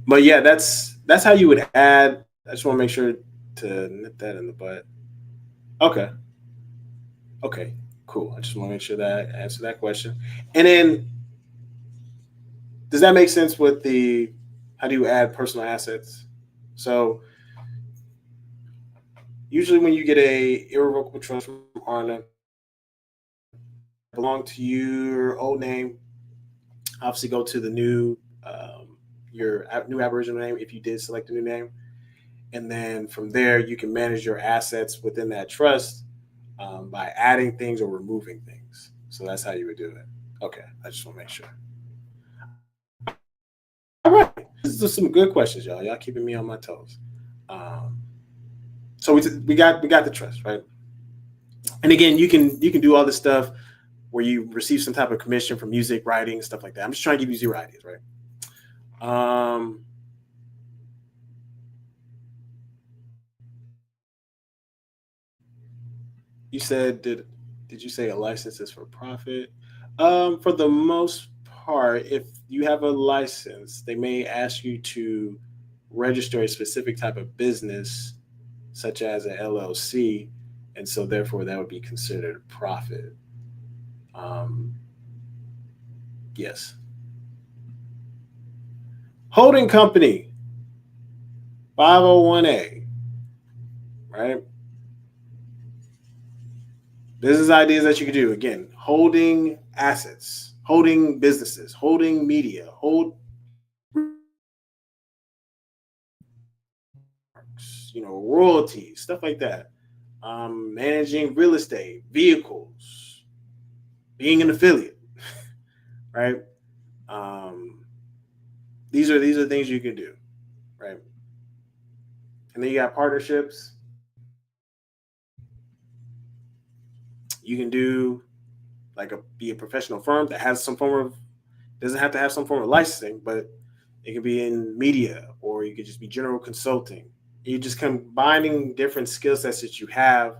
But yeah, that's how you would add. I just want to make sure to nip that in the butt. Okay. Okay. Cool. I just want to make sure that I answer that question. And then, does that make sense with the how do you add personal assets? So usually when you get a irrevocable trust from Arna, belong to your old name. Obviously, go to the new your new Aboriginal name if you did select a new name, and then from there you can manage your assets within that trust by adding things or removing things. So that's how you would do it. Okay, I just want to make sure. All right, these are some good questions, y'all. Y'all keeping me on my toes. Um, so we got the trust, right? And again, you can do all this stuff where you receive some type of commission for music, writing, stuff like that. I'm just trying to give you zero ideas, right? Um, you said did you say a license is for profit? For the most part, if you have a license, they may ask you to register a specific type of business, such as an LLC, and so therefore that would be considered profit. Um, yes, holding company 501A, right? Business ideas that you can do. Again, holding assets, holding businesses, holding media, hold royalties, stuff like that. Managing real estate, vehicles, being an affiliate, right? Um, these are things you can do, right? And then you got partnerships. You can do like be a professional firm that has some form of doesn't have to have some form of licensing, but it can be in media or you could just be general consulting. You're just combining different skill sets that you have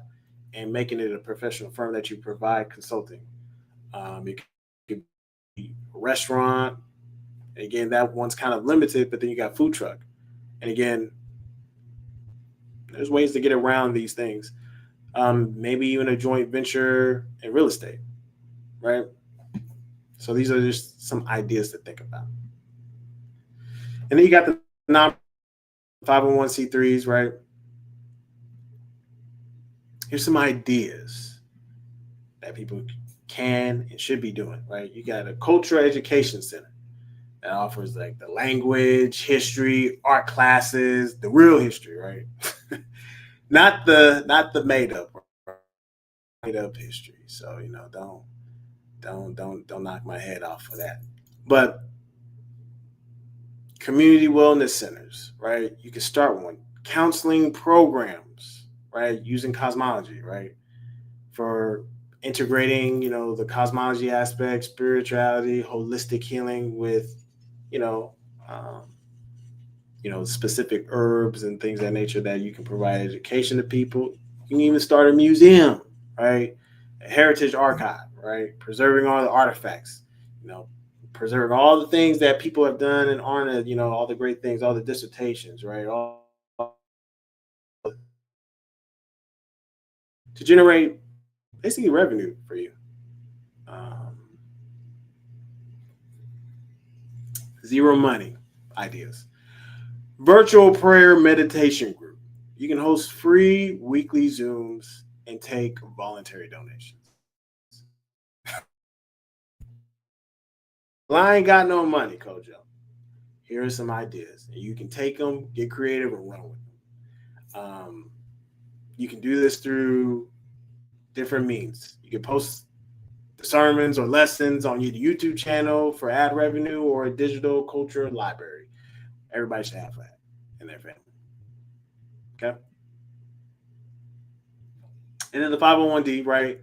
and making it a professional firm that you provide consulting. It could be a restaurant. Again, that one's kind of limited, but then you got food truck. And again, there's ways to get around these things. Maybe even a joint venture in real estate, right? So these are just some ideas to think about. And then you got the non 501c3s, right? Here's some ideas that people can and should be doing, right? You got a cultural education center that offers like the language, history, art classes, the real history, right? Not the made up history. So don't knock my head off for that. But community wellness centers, right? You can start one. Counseling programs, right? Using cosmology, right? For integrating, the cosmology aspect, spirituality, holistic healing with, you know, um, specific herbs and things of that nature that you can provide education to people. You can even start a museum, right? A heritage archive, right? Preserving all the artifacts, you know, preserving all the things that people have done and honored, all the great things, all the dissertations, right? All to generate basically revenue for you. Um, Zero money ideas. Virtual prayer meditation group. You can host free weekly Zooms and take voluntary donations. Well, I ain't got no money, Kojo. Here are some ideas. You can take them, get creative, and run with them. You can do this through different means. You can post the sermons or lessons on your YouTube channel for ad revenue or a digital culture library. Everybody should have that in their family. Okay. And then the 501d, right?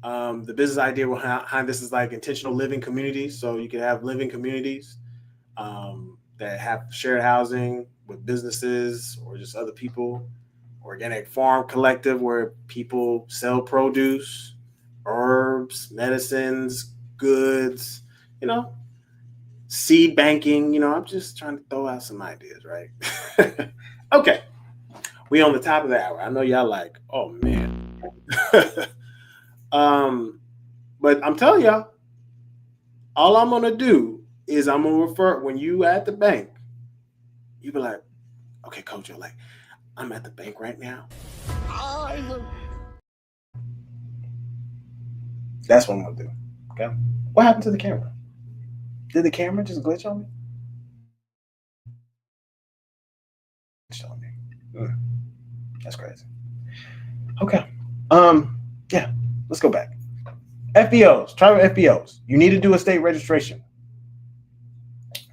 The business idea behind this is like intentional living communities. So you can have living communities that have shared housing with businesses or just other people. Organic farm collective where people sell produce, herbs, medicines, goods, you know, seed banking. I'm just trying to throw out some ideas, right? Okay. We on the top of the hour. I know y'all like, oh man. um, but I'm telling y'all, all I'm gonna do is I'm gonna refer when you at the bank, you be like, okay, coach, you're like, I'm at the bank right now. That's what I'm gonna do. Okay. What happened to the camera? Did the camera just glitch on me? Glitched on me. That's crazy. Okay. Yeah. Let's go back. FBOs. Try with FBOs. You need to do a state registration.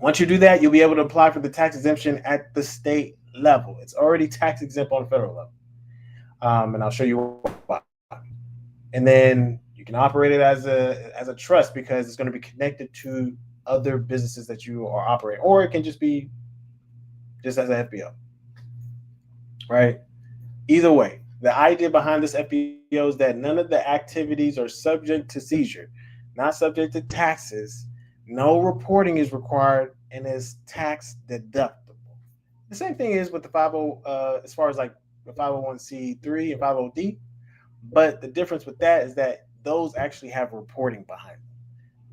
Once you do that, you'll be able to apply for the tax exemption at the state level. It's already tax exempt on the federal level. And I'll show you why. And then you can operate it as a trust because it's going to be connected to other businesses that you are operating, or it can just be just as an FBO, right? Either way, the idea behind this FBO is that none of the activities are subject to seizure, not subject to taxes. No reporting is required and is tax deductible. The same thing is with the 50 as far as like the 501c3 and 50d, but the difference with that is that those actually have reporting behind them.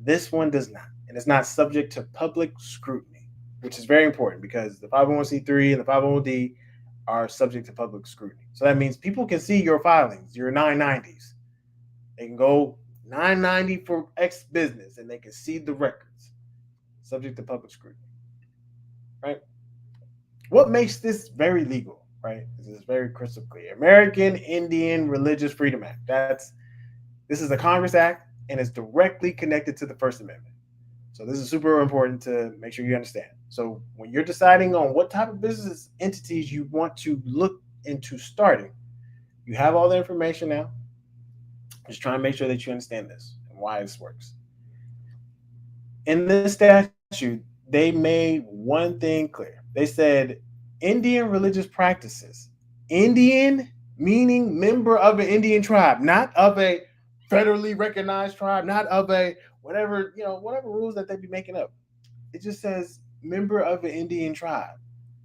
This one does not, and it's not subject to public scrutiny, which is very important because the 501c3 and the 501d are subject to public scrutiny. So that means people can see your filings, your 990s. They can go 990 for X business and they can see the records, subject to public scrutiny, right? What makes this very legal, right? This is very crystal clear. American Indian Religious Freedom Act. This is a Congress Act and it's directly connected to the First Amendment. So this is super important to make sure you understand. So when you're deciding on what type of business entities you want to look into starting, you have all the information now. Just try and make sure that you understand this and why this works. In this statute, they made one thing clear. They said Indian religious practices. Indian meaning member of an Indian tribe, not of a federally recognized tribe, not of a whatever, whatever rules that they be making up. It just says member of an Indian tribe.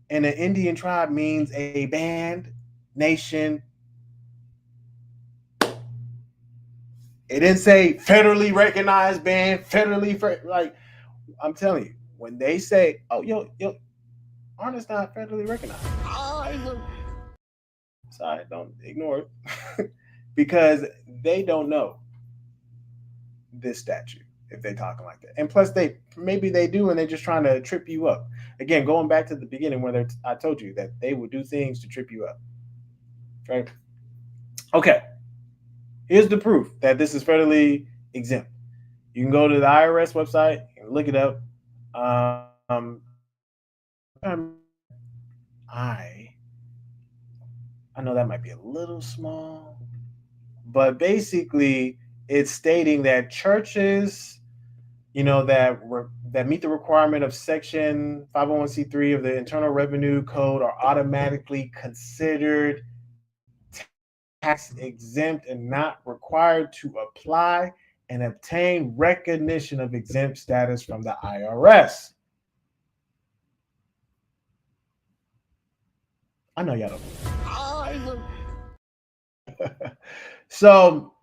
And an Indian tribe means a band, nation. It didn't say federally recognized band, like I'm telling you, when they say, "Oh, yo, Arna's not federally recognized," sorry, don't ignore it, because they don't know this statute if they talking like that. And plus, they maybe they do, and they're just trying to trip you up. Again, going back to the beginning where I told you that they would do things to trip you up. Right? Okay. Here's the proof that this is federally exempt. You can go to the IRS website and look it up. I I know that might be a little small, but basically it's stating that churches, that meet the requirement of Section 501c3 of the Internal Revenue Code are automatically considered tax exempt and not required to apply and obtain recognition of exempt status from the IRS. I know y'all don't. So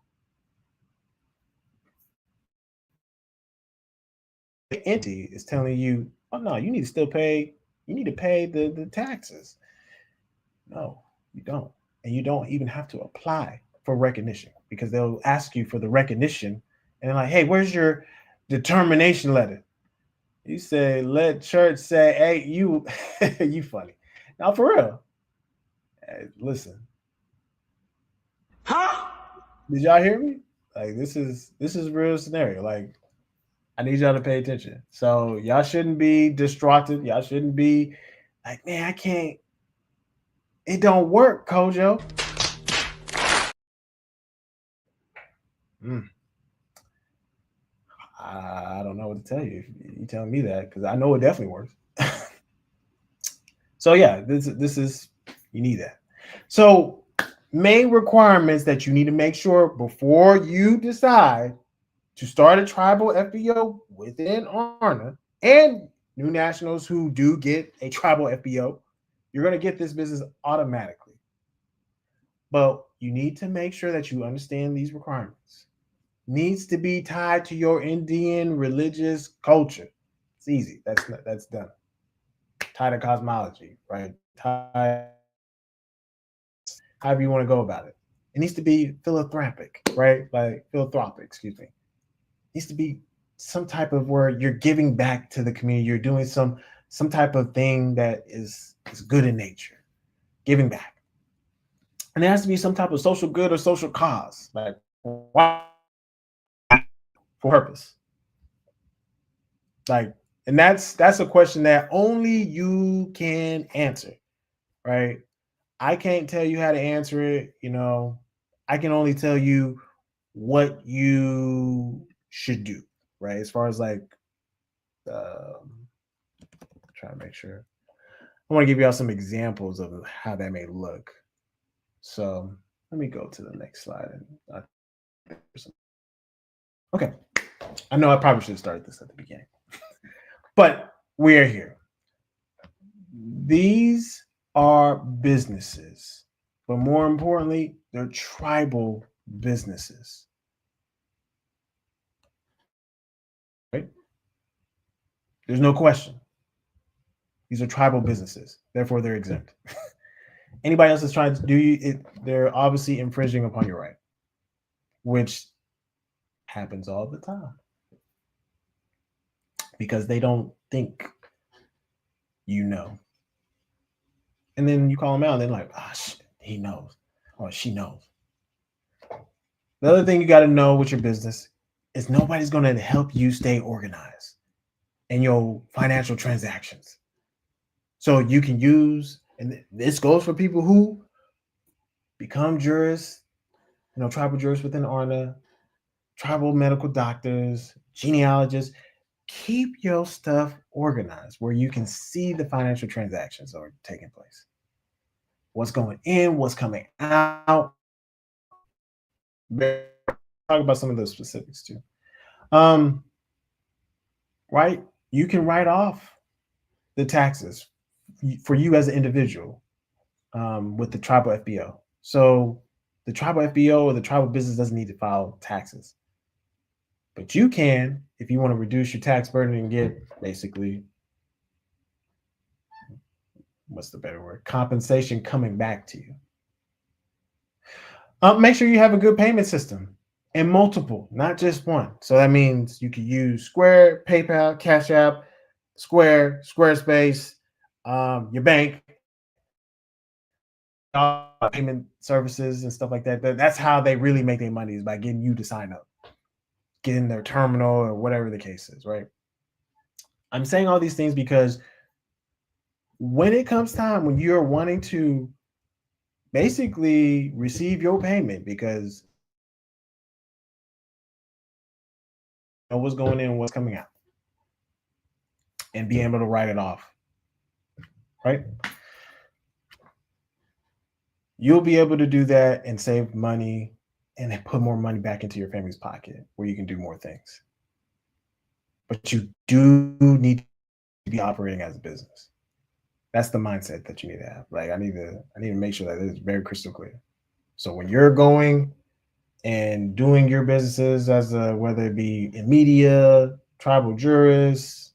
entity is telling you, oh no, you need to still pay. You need to pay the taxes. No, you don't, and you don't even have to apply for recognition because they'll ask you for the recognition, and they're like, hey, where's your determination letter? You say, let church say, hey, you, you funny. Now for real, hey, listen. Huh? Did y'all hear me? Like this is real scenario. Like I need y'all to pay attention. So y'all shouldn't be distraughted. Y'all shouldn't be like, man, I can't. It don't work, Kojo. Mm. I don't know what to tell you. You telling me that because I know it definitely works. So yeah, this is you need that. So main requirements that you need to make sure before you decide to start a tribal FBO within ARNA and new nationals who do get a tribal FBO, you're going to get this business automatically. But you need to make sure that you understand these requirements. Needs to be tied to your Indian religious culture. It's easy. That's done. Tied to cosmology, right? Tied, however you want to go about it. It needs to be philanthropic, right? Like philanthropic, excuse me. It needs to be some type of where you're giving back to the community. You're doing some type of thing that is good in nature, giving back. And there has to be some type of social good or social cause, like why for purpose. Like, and that's a question that only you can answer, right? I can't tell you how to answer it. I can only tell you what you should do, right? As far as like, try to make sure. I want to give y'all some examples of how that may look. So let me go to the next slide. Okay. I know I probably should have started this at the beginning, but we're here. These are businesses, but more importantly, they're tribal businesses. Right? There's no question. These are tribal businesses, therefore they're exempt. Anybody else is trying to do it, they're obviously infringing upon your right, which happens all the time because they don't think you know. And then you call them out and they're like, oh, shit, he knows or she knows. The other thing you got to know with your business is nobody's going to help you stay organized in your financial transactions. So you can use, and this goes for people who become jurists, tribal jurists within ARNA, tribal medical doctors, genealogists. keep your stuff organized where you can see the financial transactions are taking place. What's going in, what's coming out. Talk about some of those specifics too. Um, right? You can write off the taxes for you as an individual with the tribal FBO. So the tribal FBO or the tribal business doesn't need to file taxes, but you can if you want to reduce your tax burden and get basically what's the better word compensation coming back to you. Make sure you have a good payment system and multiple, not just one. So that means you could use Square, PayPal, Cash App, Square, Squarespace, your bank, payment services and stuff like that. That's how they really make their money is by getting you to sign up, getting their terminal or whatever the case is, right? I'm saying all these things because when it comes time when you're wanting to basically receive your payment because know what's going in, what's coming out, and being able to write it off, right? You'll be able to do that and save money and put more money back into your family's pocket where you can do more things. But you do need to be operating as a business. That's the mindset that you need to have. Like I need to make sure that it's very crystal clear. So when you're going and doing your businesses as a whether it be in media, tribal jurists,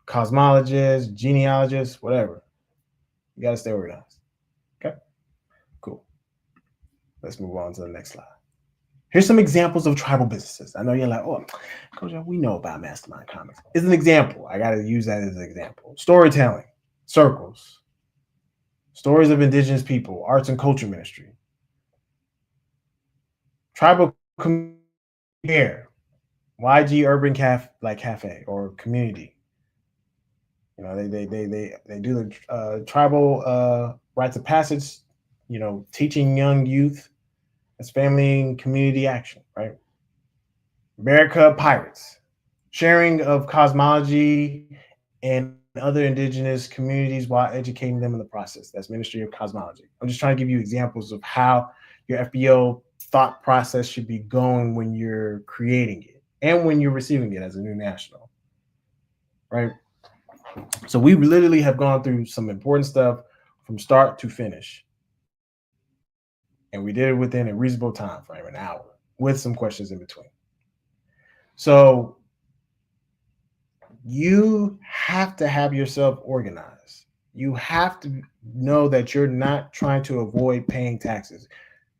cosmologists, genealogists, whatever, you got to stay organized. Okay, cool. Let's move on to the next slide. Here's some examples of tribal businesses. I know you're like, oh, Coach, we know about Mastermind Comics. It's an example. I got to use that as an example. Storytelling, circles, stories of indigenous people, arts and culture ministry, tribal care, YG Urban Cafe or community. You know, they do the tribal rites of passage. You know, teaching young youth as family and community action, right? America Pirates, sharing of cosmology and other indigenous communities while educating them in the process. That's Ministry of Cosmology. I'm just trying to give you examples of how your FBO thought process should be going when you're creating it and when you're receiving it as a new national, right? So we literally have gone through some important stuff from start to finish. And we did it within a reasonable time frame, an hour, with some questions in between. So you have to have yourself organized. You have to know that you're not trying to avoid paying taxes.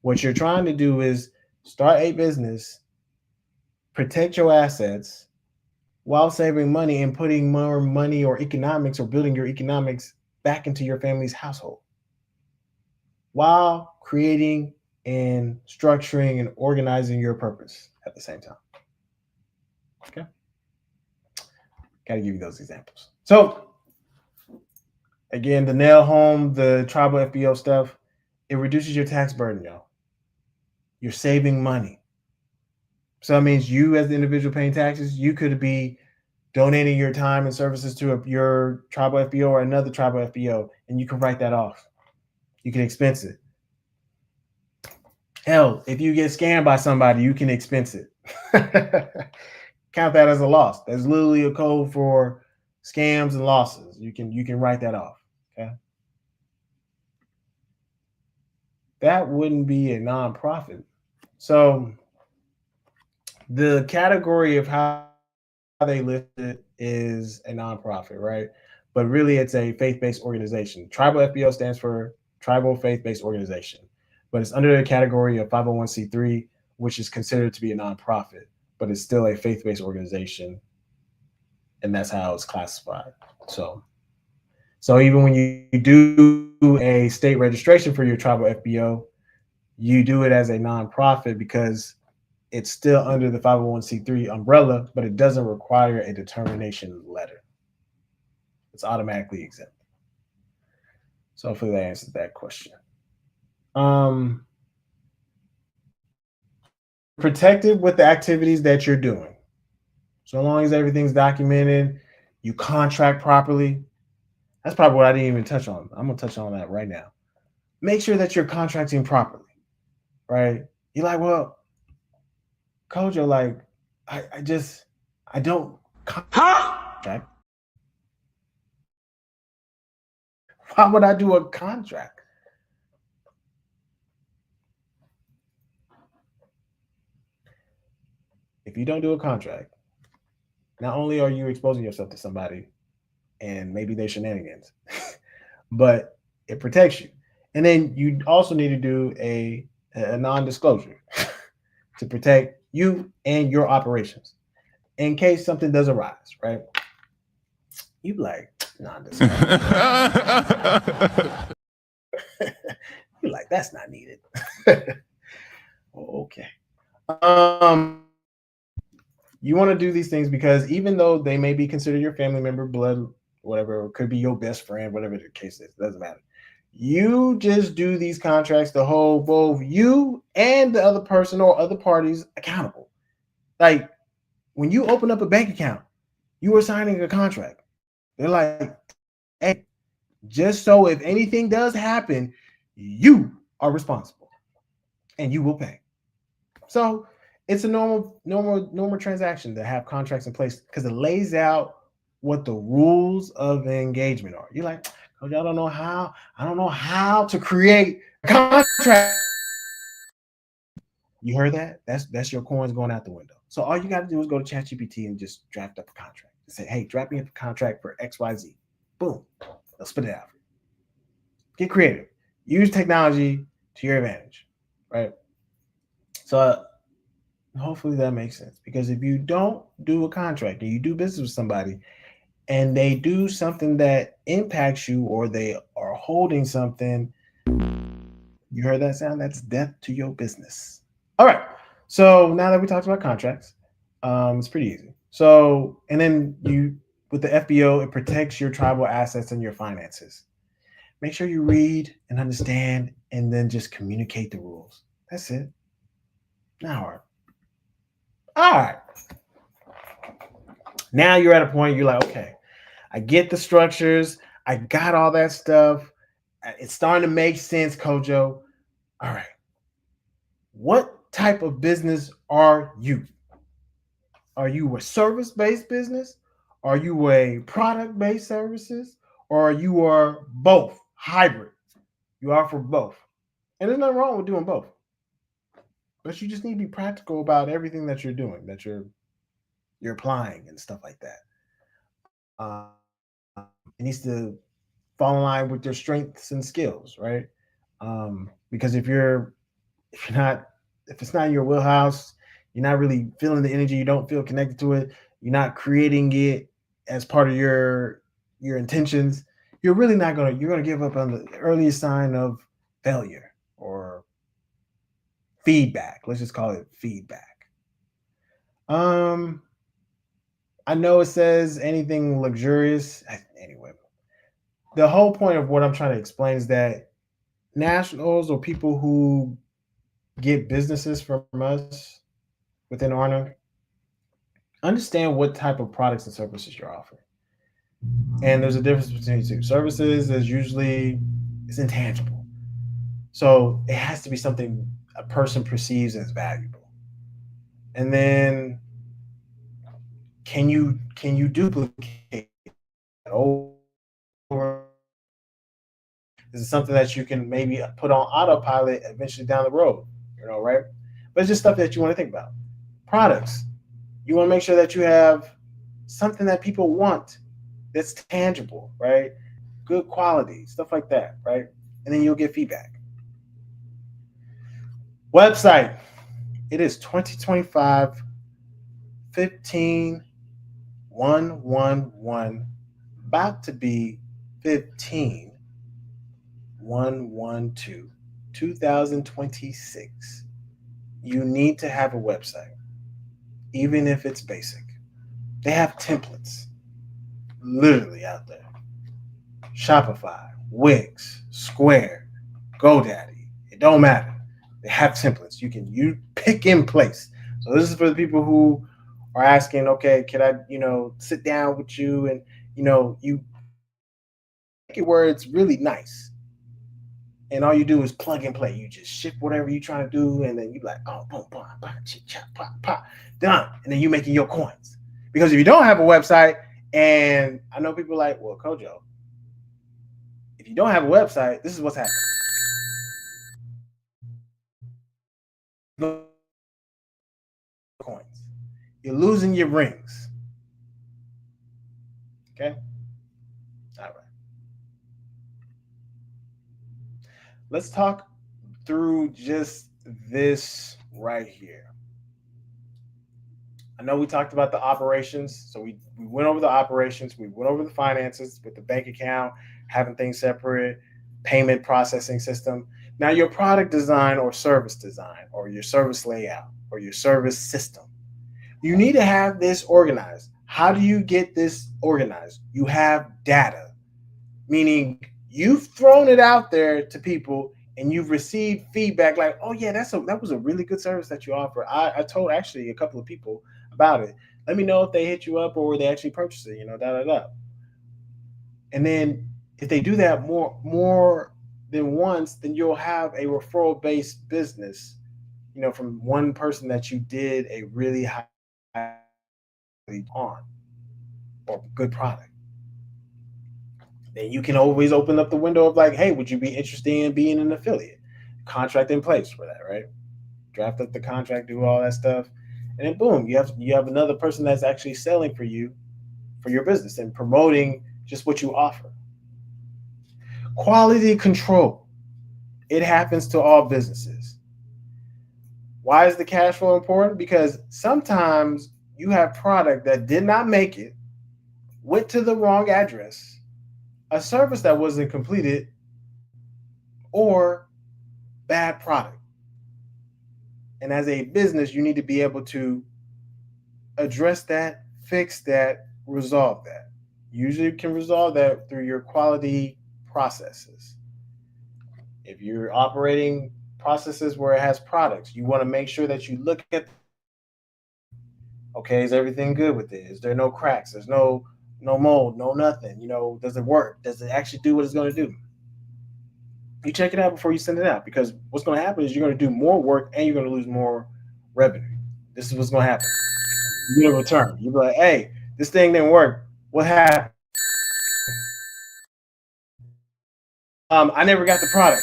What you're trying to do is start a business, protect your assets while saving money and putting more money or economics or building your economics back into your family's household while creating and structuring and organizing your purpose at the same time. Okay. Got to give you those examples. So, again, to nail home the tribal FBO stuff, it reduces your tax burden, y'all. You're saving money. So that means you, as the individual paying taxes, you could be donating your time and services to your tribal FBO or another tribal FBO, and you can write that off. You can expense it. Hell, if you get scammed by somebody, you can expense it. Count that as a loss. There's literally a code for scams and losses. You can write that off. Okay. That wouldn't be a nonprofit. So the category of how they list it is a nonprofit, right? But really it's a faith-based organization. Tribal FBO stands for Tribal Faith-Based Organization, but it's under the category of 501c3, which is considered to be a nonprofit, but it's still a faith-based organization, and that's how it's classified. So even when you do a state registration for your tribal FBO, you do it as a nonprofit because it's still under the 501c3 umbrella, but it doesn't require a determination letter. It's automatically exempt. So hopefully that answers that question. Protected with the activities that you're doing. So long as everything's documented, you contract properly. That's probably what I didn't even touch on. I'm gonna touch on that right now. Make sure that you're contracting properly, right? You're like, well, Kojo, like, I don't contract. Why would I do a contract? If you don't do a contract, not only are you exposing yourself to somebody and maybe their shenanigans, but it protects you. And then you also need to do a non-disclosure to protect you and your operations in case something does arise, right? You be like non-disclosure. You're like, that's not needed. Okay. You want to do these things because even though they may be considered your family member, blood, whatever, it could be your best friend, whatever the case is, doesn't matter. You just do these contracts to hold both you and the other person or other parties accountable. Like when you open up a bank account, you are signing a contract. They're like, hey, just so if anything does happen, you are responsible and you will pay. So it's a normal transaction to have contracts in place because it lays out what the rules of engagement are. You're like, oh, y'all don't know how. I don't know how to create a contract. You heard that? That's your coins going out the window. So all you got to do is go to ChatGPT and just draft up a contract and say, hey, draft me up a contract for XYZ. Boom. They'll spit it out. Get creative. Use technology to your advantage, right? So hopefully that makes sense because if you don't do a contract and you do business with somebody and they do something that impacts you or they are holding something, you heard that sound? That's death to your business. All right. So now that we talked about contracts, it's pretty easy. So, and then you, with the FBO, it protects your tribal assets and your finances. Make sure you read and understand and then just communicate the rules. That's it. Not hard. All right. Now you're at a point you're like, okay, I get the structures. I got all that stuff. It's starting to make sense, Kojo. All right. What type of business are you? Are you a service-based business? Are you a product-based services? Or you are both hybrid? You offer both. And there's nothing wrong with doing both. But you just need to be practical about everything that you're doing, that you're applying and stuff like that. It needs to fall in line with your strengths and skills, right? Because if you're not if it's not your wheelhouse, you're not really feeling the energy, you don't feel connected to it, you're not creating it as part of your intentions, you're gonna give up on the earliest sign of failure or feedback. Let's just call it feedback. Um, I know it says anything luxurious. Anyway, the whole point of what I'm trying to explain is that nationals or people who get businesses from us within Arna understand what type of products and services you're offering. And there's a difference between the two. Services is usually it's intangible. So it has to be something a person perceives as valuable. And then can you duplicate over? This is something that you can maybe put on autopilot eventually down the road, right? But it's just stuff that you want to think about. Products. You want to make sure that you have something that people want that's tangible, right? Good quality, stuff like that, right? And then you'll get feedback. Website. It is 2025 15 111, about to be 15 112 2026. You need to have a website, even if it's basic. They have templates literally out there. Shopify, Wix, Square, GoDaddy. It don't matter. They have templates. You pick in place. So this is for the people who or asking, okay, can I, sit down with you, and you make it where it's really nice. And all you do is plug and play. You just ship whatever you're trying to do, and then you like, oh, boom, boom, bah, chit, chop, pop, pop, done. And then you making your coins. Because if you don't have a website, and I know people are like, well, Kojo, if you don't have a website, this is what's happening. Coins. You're losing your rings. Okay? All right. Let's talk through just this right here. I know we talked about the operations. So we went over the operations, we went over the finances with the bank account, having things separate, payment processing system. Now, your product design or service design, or your service layout, or your service system, you need to have this organized. How do you get this organized? You have data, meaning you've thrown it out there to people and you've received feedback like, oh yeah, that was a really good service that you offer. I told actually a couple of people about it. Let me know if they hit you up or they actually purchase it, da da da. And then if they do that more than once, then you'll have a referral based business, from one person that you did a really high on or good product. Then you can always open up the window of like, hey, would you be interested in being an affiliate? Contract in place for that, right? Draft up the contract, do all that stuff, and then boom, you have another person that's actually selling for you for your business and promoting just what you offer. Quality control. It happens to all businesses. Why is the cash flow important? Because sometimes you have product that did not make it, went to the wrong address, a service that wasn't completed, or bad product. And as a business, you need to be able to address that, fix that, resolve that. Usually you can resolve that through your quality processes. If you're operating processes where it has products, you want to make sure that you look at, okay, is everything good with it? Is there no cracks? There's no mold, no nothing. Does it work? Does it actually do what it's going to do? You check it out before you send it out, because what's going to happen is you're going to do more work and you're going to lose more revenue. This is what's going to happen. You get a return. You be like, hey, this thing didn't work. What happened? I never got the product.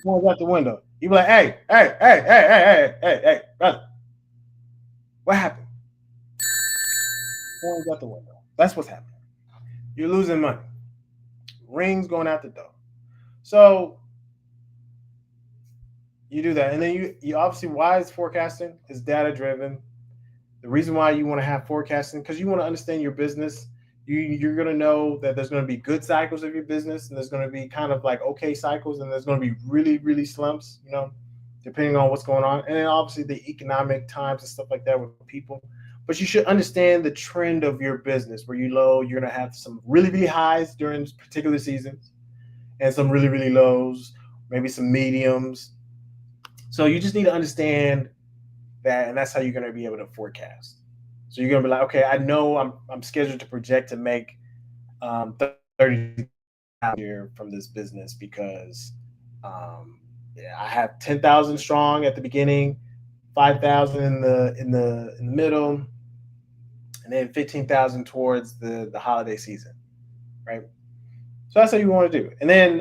Someone's out the window. You be like, hey, brother, what happened? Someone's out the window. That's what's happening. You're losing money. Rings going out the door. So you do that, and then you obviously, why is forecasting? Is data driven. The reason why you want to have forecasting, because you want to understand your business. You're going to know that there's going to be good cycles of your business, and there's going to be kind of like okay cycles, and there's going to be really, really slumps, depending on what's going on. And then obviously the economic times and stuff like that with people. But you should understand the trend of your business. Where you're going to have some really, really highs during particular seasons and some really, really lows, maybe some mediums. So you just need to understand that, and that's how you're going to be able to forecast. So you're going to be like, okay, I know I'm scheduled to project to make 30 year from this business, because I have 10,000 strong at the beginning, 5,000 in the middle, and then 15,000 towards the holiday season, right? So that's how you want to do it. And then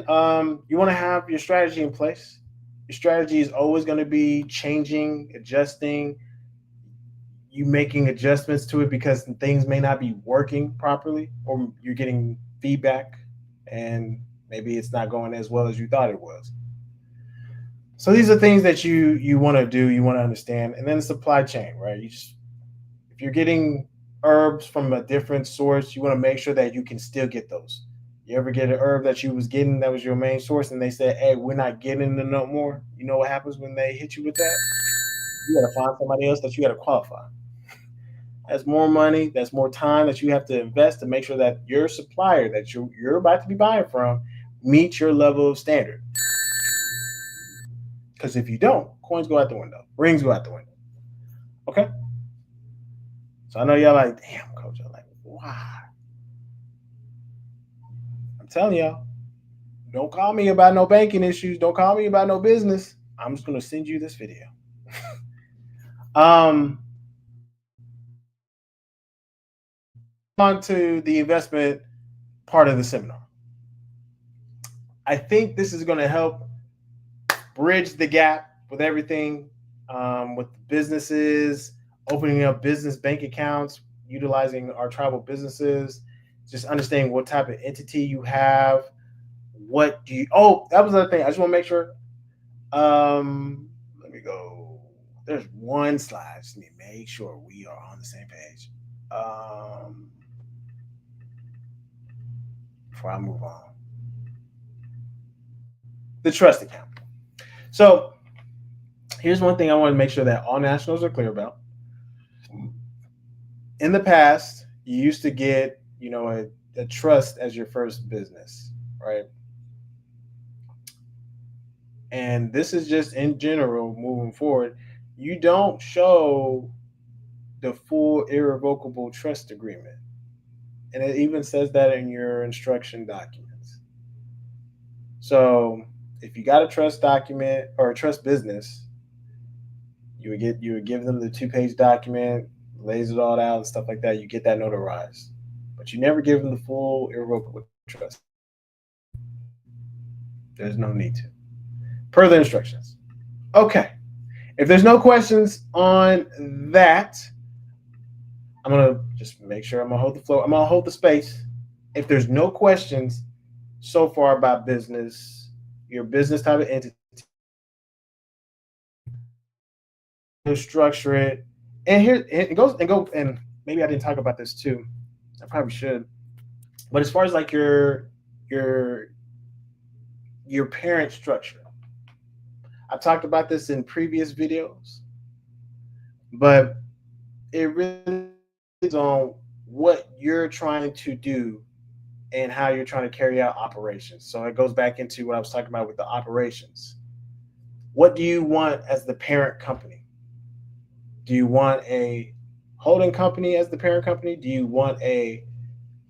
you want to have your strategy in place. Your strategy is always going to be changing, adjusting, you making adjustments to it because things may not be working properly, or you're getting feedback and maybe it's not going as well as you thought it was. So these are things that you want to do, you want to understand. And then the supply chain, right? If you're getting herbs from a different source, you want to make sure that you can still get those. You ever get an herb that you was getting that was your main source, and they said, hey, we're not getting it no more? You know what happens when they hit you with that? You got to find somebody else that you got to qualify. That's more money, that's more time that you have to invest to make sure that your supplier that you're about to be buying from meets your level of standard. Because if you don't, coins go out the window, rings go out the window. Okay? So I know y'all like, damn, coach. I'm like, why? I'm telling y'all, don't call me about no banking issues. Don't call me about no business. I'm just gonna send you this video. um, on to the investment part of the seminar. I think this is going to help bridge the gap with everything, with businesses, opening up business bank accounts, utilizing our tribal businesses, just understanding what type of entity you have. What do you? Oh, that was another thing. I just want to make sure. Let me go. There's one slide. Just need to make sure we are on the same page. Before I move on, the trust account. So here's one thing I want to make sure that all nationals are clear about. In the past, you used to get, a trust as your first business, right? And this is just in general moving forward. You don't show the full irrevocable trust agreement. And it even says that in your instruction documents. So if you got a trust document or a trust business, you would give them the 2-page document, lays it all out and stuff like that. You get that notarized, but you never give them the full irrevocable trust. There's no need to. Per the instructions. Okay. If there's no questions on that, I'm gonna just make sure I'm gonna hold the floor. I'm gonna hold the space. If there's no questions so far about business, your business type of entity, structure it, and here it goes and maybe I didn't talk about this too. I probably should. But as far as like your your parent structure, I've talked about this in previous videos, but it really is on what you're trying to do and how you're trying to carry out operations. So it goes back into what I was talking about with the operations. What do you want as the parent company? Do you want a holding company as the parent company? Do you want a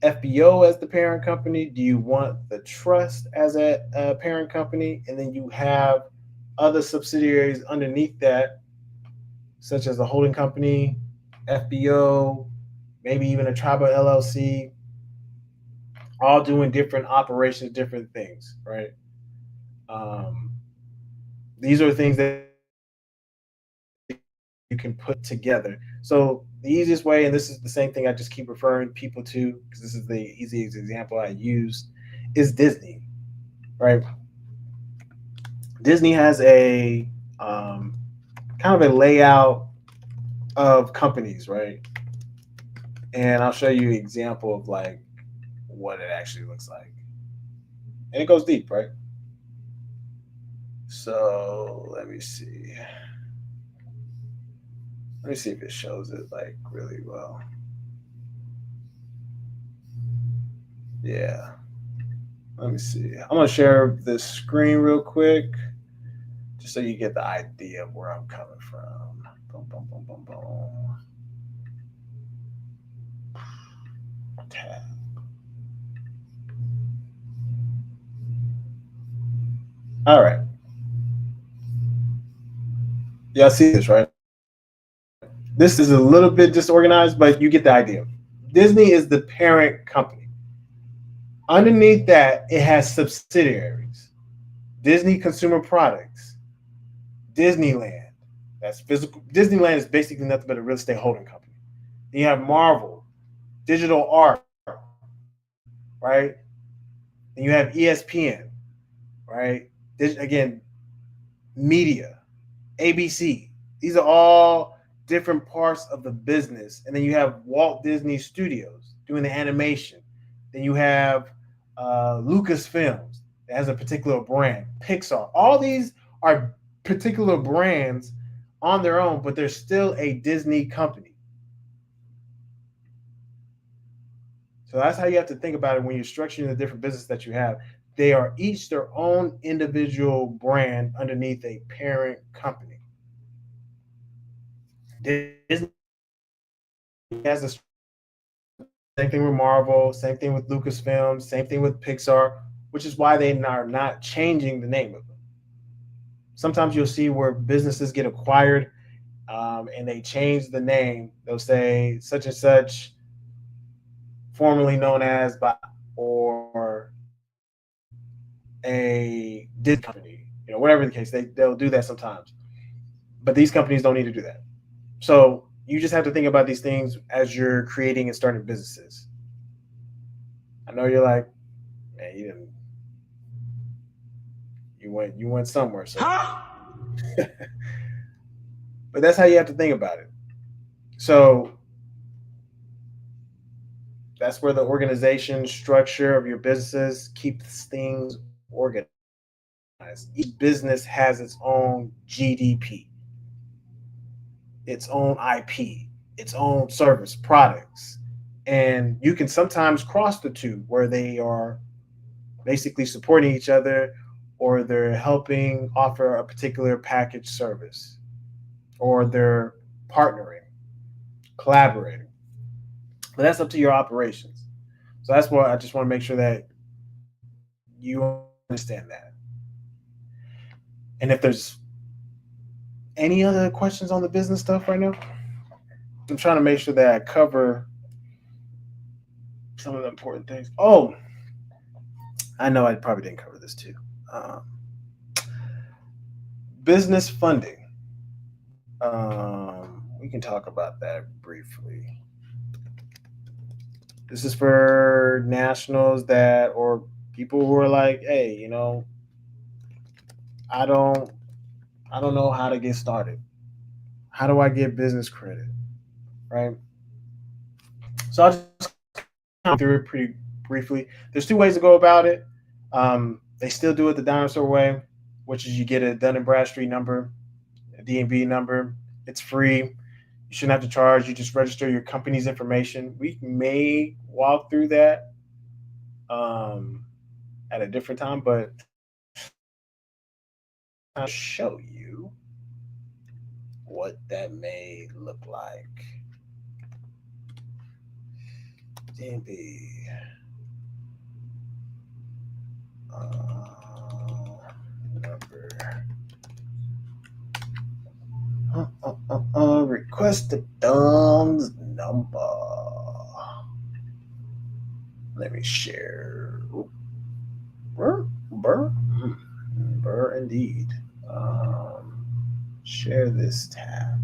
FBO as the parent company? Do you want the trust as a parent company? And then you have other subsidiaries underneath that, such as a holding company, FBO, maybe even a tribal LLC, all doing different operations, different things, right? Um, these are things that you can put together. So the easiest way, and this is the same thing I just keep referring people to because this is the easiest example I use, is Disney, right? Disney has a kind of a layout of companies, right? And I'll show you an example of like what it actually looks like. And it goes deep, right? So let me see. Let me see if it shows it like really well. Yeah. Let me see. I'm gonna share this screen real quick, just so you get the idea of where I'm coming from. Boom, boom, boom, boom, boom. Tab. All right. Y'all see this, right? This is a little bit disorganized, but you get the idea. Disney is the parent company. Underneath that, it has subsidiaries. Disney Consumer Products, Disneyland. That's physical. Disneyland is basically nothing but a real estate holding company. Then you have Marvel, digital art, right? Then you have ESPN, right? Again, media, ABC. These are all different parts of the business. And then you have Walt Disney Studios doing the animation. Then you have Lucasfilms that has a particular brand, Pixar. All these are particular brands on their own, but they're still a Disney company. So that's how you have to think about it when you're structuring the different businesses that you have. They are each their own individual brand underneath a parent company. Disney has a same thing with Marvel, same thing with Lucasfilm, same thing with Pixar, which is why they are not changing the name of them. Sometimes you'll see where businesses get acquired and they change the name. They'll say such and such, formerly known as by, or a Disney company, whatever the case. They'll do that sometimes, but these companies don't need to do that. So you just have to think about these things as you're creating and starting businesses. I know you're like, man, you went somewhere, so but that's how you have to think about it. So that's where the organization structure of your businesses keeps things organized. Each business has its own GDP, its own IP, its own service products. And you can sometimes cross the two where they are basically supporting each other or they're helping offer a particular package service or they're partnering, collaborating. But that's up to your operations. So that's why I just want to make sure that you understand that. And if there's any other questions on the business stuff right now, I'm trying to make sure that I cover some of the important things. Oh, I know I probably didn't cover this too. Um, Business funding. We can talk about that briefly. This is for nationals that or people who are like, hey, I don't I don't know how to get started. How do I get business credit? Right. So I'll just come through it pretty briefly. There's two ways to go about it. They still do it the dinosaur way, which is you get a Dun and Bradstreet number, a DNB number. It's free. You shouldn't have to charge. You just register your company's information. We may walk through that um, at a different time, but I'll show you what that may look like. DNB. Number. Request the DUNS number. Let me share. Burr indeed. Share this tab.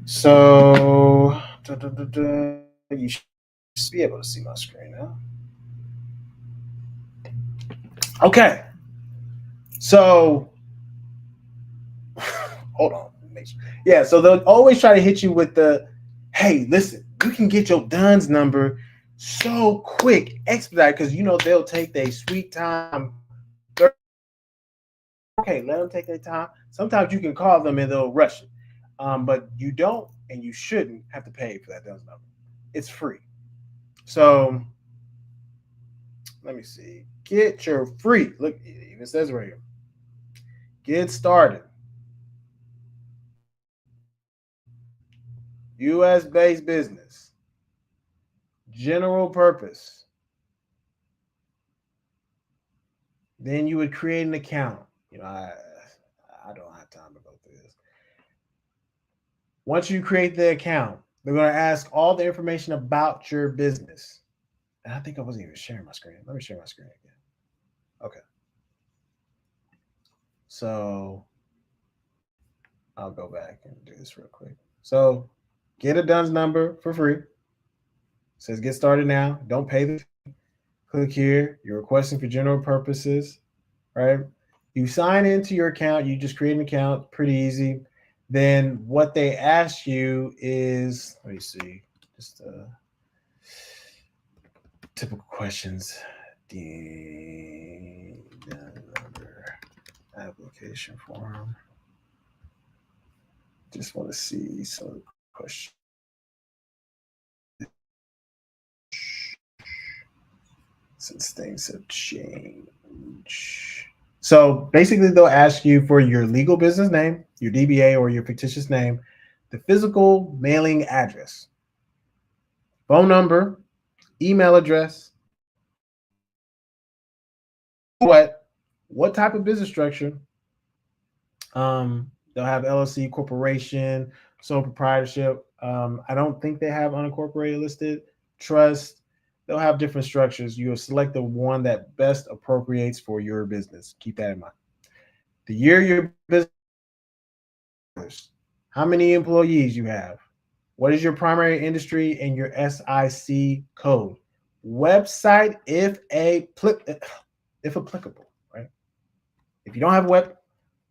So you should be able to see my screen now. Okay. So hold on. Yeah, so they'll always try to hit you with the, hey, listen, you can get your DUNS number so quick, expedite, because they'll take their sweet time. Okay, let them take their time. Sometimes you can call them and they'll rush it. But you don't and you shouldn't have to pay for that DUNS number. It's free. So let me see. Get your free. Look, it even says right here. Get started. US based business. General purpose. Then you would create an account. I don't have time to go through this. Once you create the account, they're going to ask all the information about your business. And I think I wasn't even sharing my screen. Let me share my screen again. Okay. So I'll go back and do this real quick. So get a DUNS number for free. It says get started now. Don't pay the fee. Click here. You're requesting for general purposes, right? You sign into your account. You just create an account. Pretty easy. Then what they ask you is, let me see, just typical questions. The number, application form. Just want to see some questions. Since things have changed. So basically, they'll ask you for your legal business name, your DBA, or your fictitious name. the physical mailing address, phone number, email address, what type of business structure. They'll have LLC, corporation, sole proprietorship. I don't think they have unincorporated listed. Trust. They'll have different structures. You'll select the one that best appropriates for your business. Keep that in mind. The year your business, how many employees you have, what is your primary industry, and your SIC code. Website, if applicable, right? If you don't have a web,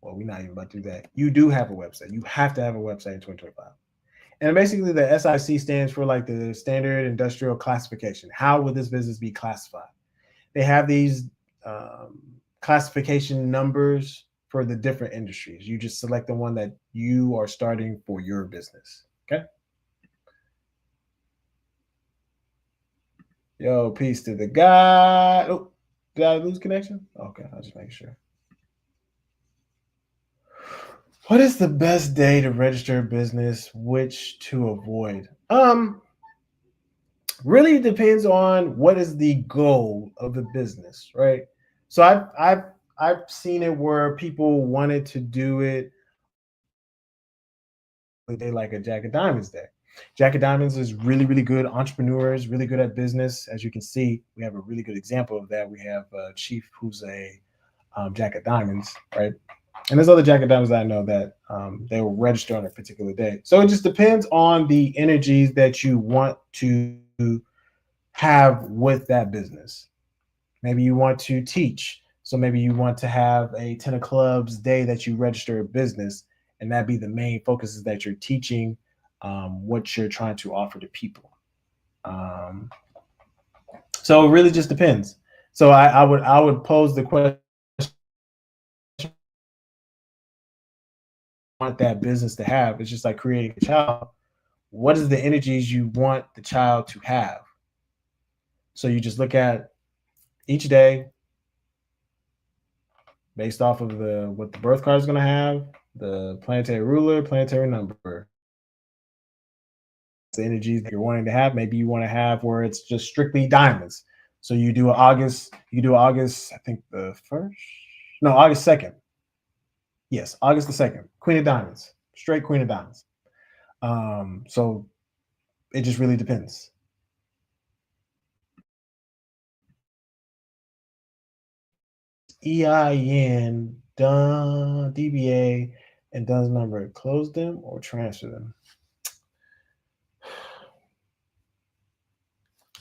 well, we're not even about to do that. You do have a website. You have to have a website in 2025. And basically, the SIC stands for like the standard industrial classification. How would this business be classified? They have these classification numbers for the different industries. You just select the one that you are starting for your business. Okay. Yo, peace to the guy. Oh, did I lose connection? Okay, I'll just make sure. What is the best day to register a business? Which to avoid? Really depends on what is the goal of the business, right? So I've seen it where people wanted to do it a day like a Jack of Diamonds day. Jack of Diamonds is really, really good entrepreneurs, really good at business. As you can see, we have a really good example of that. We have Chief, who's a Jack of Diamonds, right? And there's other Jack of Diamonds that I know that they will register on a particular day. So it just depends on the energies that you want to have with that business. Maybe you want to teach. So maybe you want to have a 10 of clubs day that you register a business, and that be the main focus is that you're teaching what you're trying to offer to people. Um, so it really just depends. So I would pose the question: want that business to have? It's just like creating a child. What is the energies you want the child to have? So you just look at each day based off of the what the birth card is going to have, the planetary ruler, planetary number, the energies that you're wanting to have. Maybe you want to have where it's just strictly diamonds. So you do August, you do August, I think the first, no, August 2nd. Yes, August the 2nd. Queen of Diamonds, straight Queen of Diamonds. So it just really depends. EIN, done, DBA, and DUNS number. Close them or transfer them.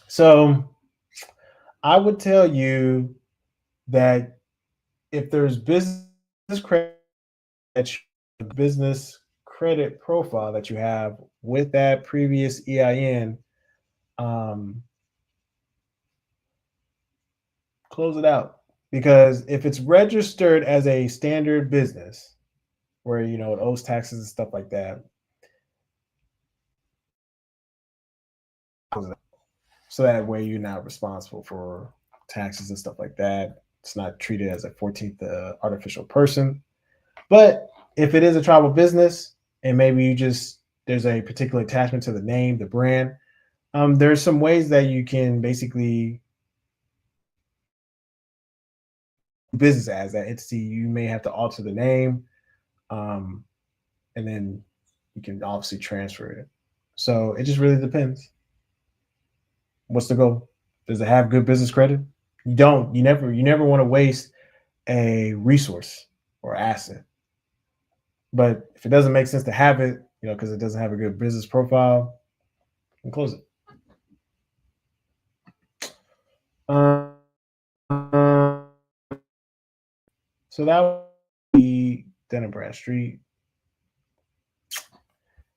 So I would tell you that if there's business credit, business credit profile that you have with that previous EIN, close it out. Because if it's registered as a standard business where it owes taxes and stuff like that, so that way you're not responsible for taxes and stuff like that. It's not treated as a 14th artificial person. But if it is a tribal business and maybe there's a particular attachment to the name, the brand, there's some ways that you can basically business as that entity. You may have to alter the name, and then you can obviously transfer it. So it just really depends. What's the goal? Does it have good business credit? You don't. You never want to waste a resource or asset. But if it doesn't make sense to have it, because it doesn't have a good business profile, you can close it. So that would be Dun & Bradstreet.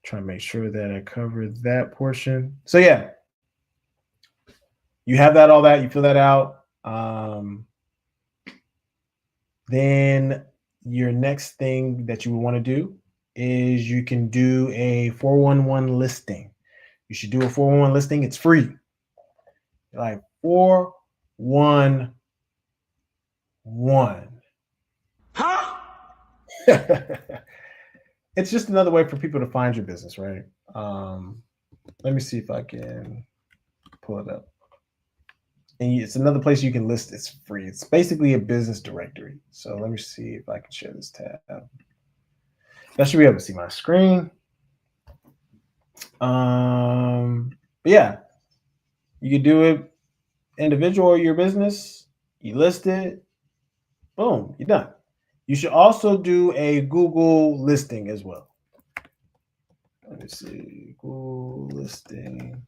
Trying to make sure that I covered that portion. So yeah, you have that, all that, you fill that out. Then your next thing that you would want to do is you can do a 411 listing. You should do a 411 listing. It's free. Like 411. Huh? it's just another way for people to find your business, right? Um, Let me see if I can pull it up. And it's another place you can list. It's free. It's basically a business directory. So let me see if I can share this tab. I should be able to see my screen. But yeah, you can do it individual or your business. You list it. Boom, you're done. You should also do a Google listing as well. Let me see. Google listing.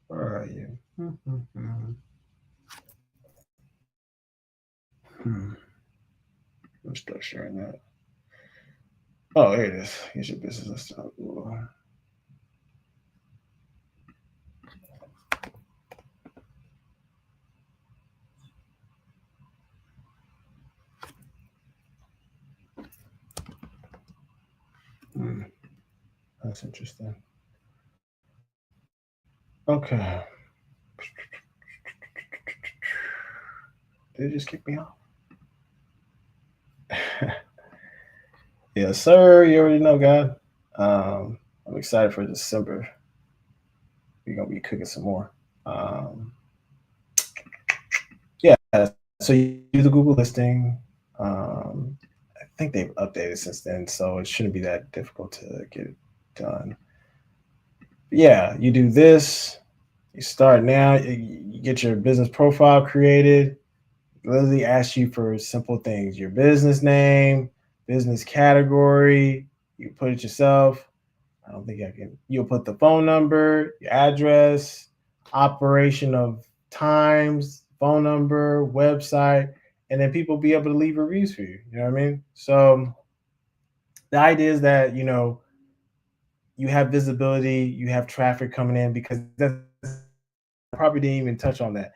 Where are you? Let's start sharing that. Oh, there it is. Here's your business listing on Google. Hmm, that's interesting. Okay. Did it just kick me off? Yes, sir. You already know, God. I'm excited for December. We're gonna be cooking some more. Yeah. So you do the Google listing. I think they've updated since then, so it shouldn't be that difficult to get it done. But yeah, you do this. You start now. You get your business profile created. Literally asks you for simple things: your business name, business category. You put it yourself. I don't think I can. You'll put the phone number, your address, operation of times, phone number, website, and then people be able to leave reviews for you. You know what I mean? So the idea is that you have visibility, you have traffic coming in because that's I probably didn't even touch on that.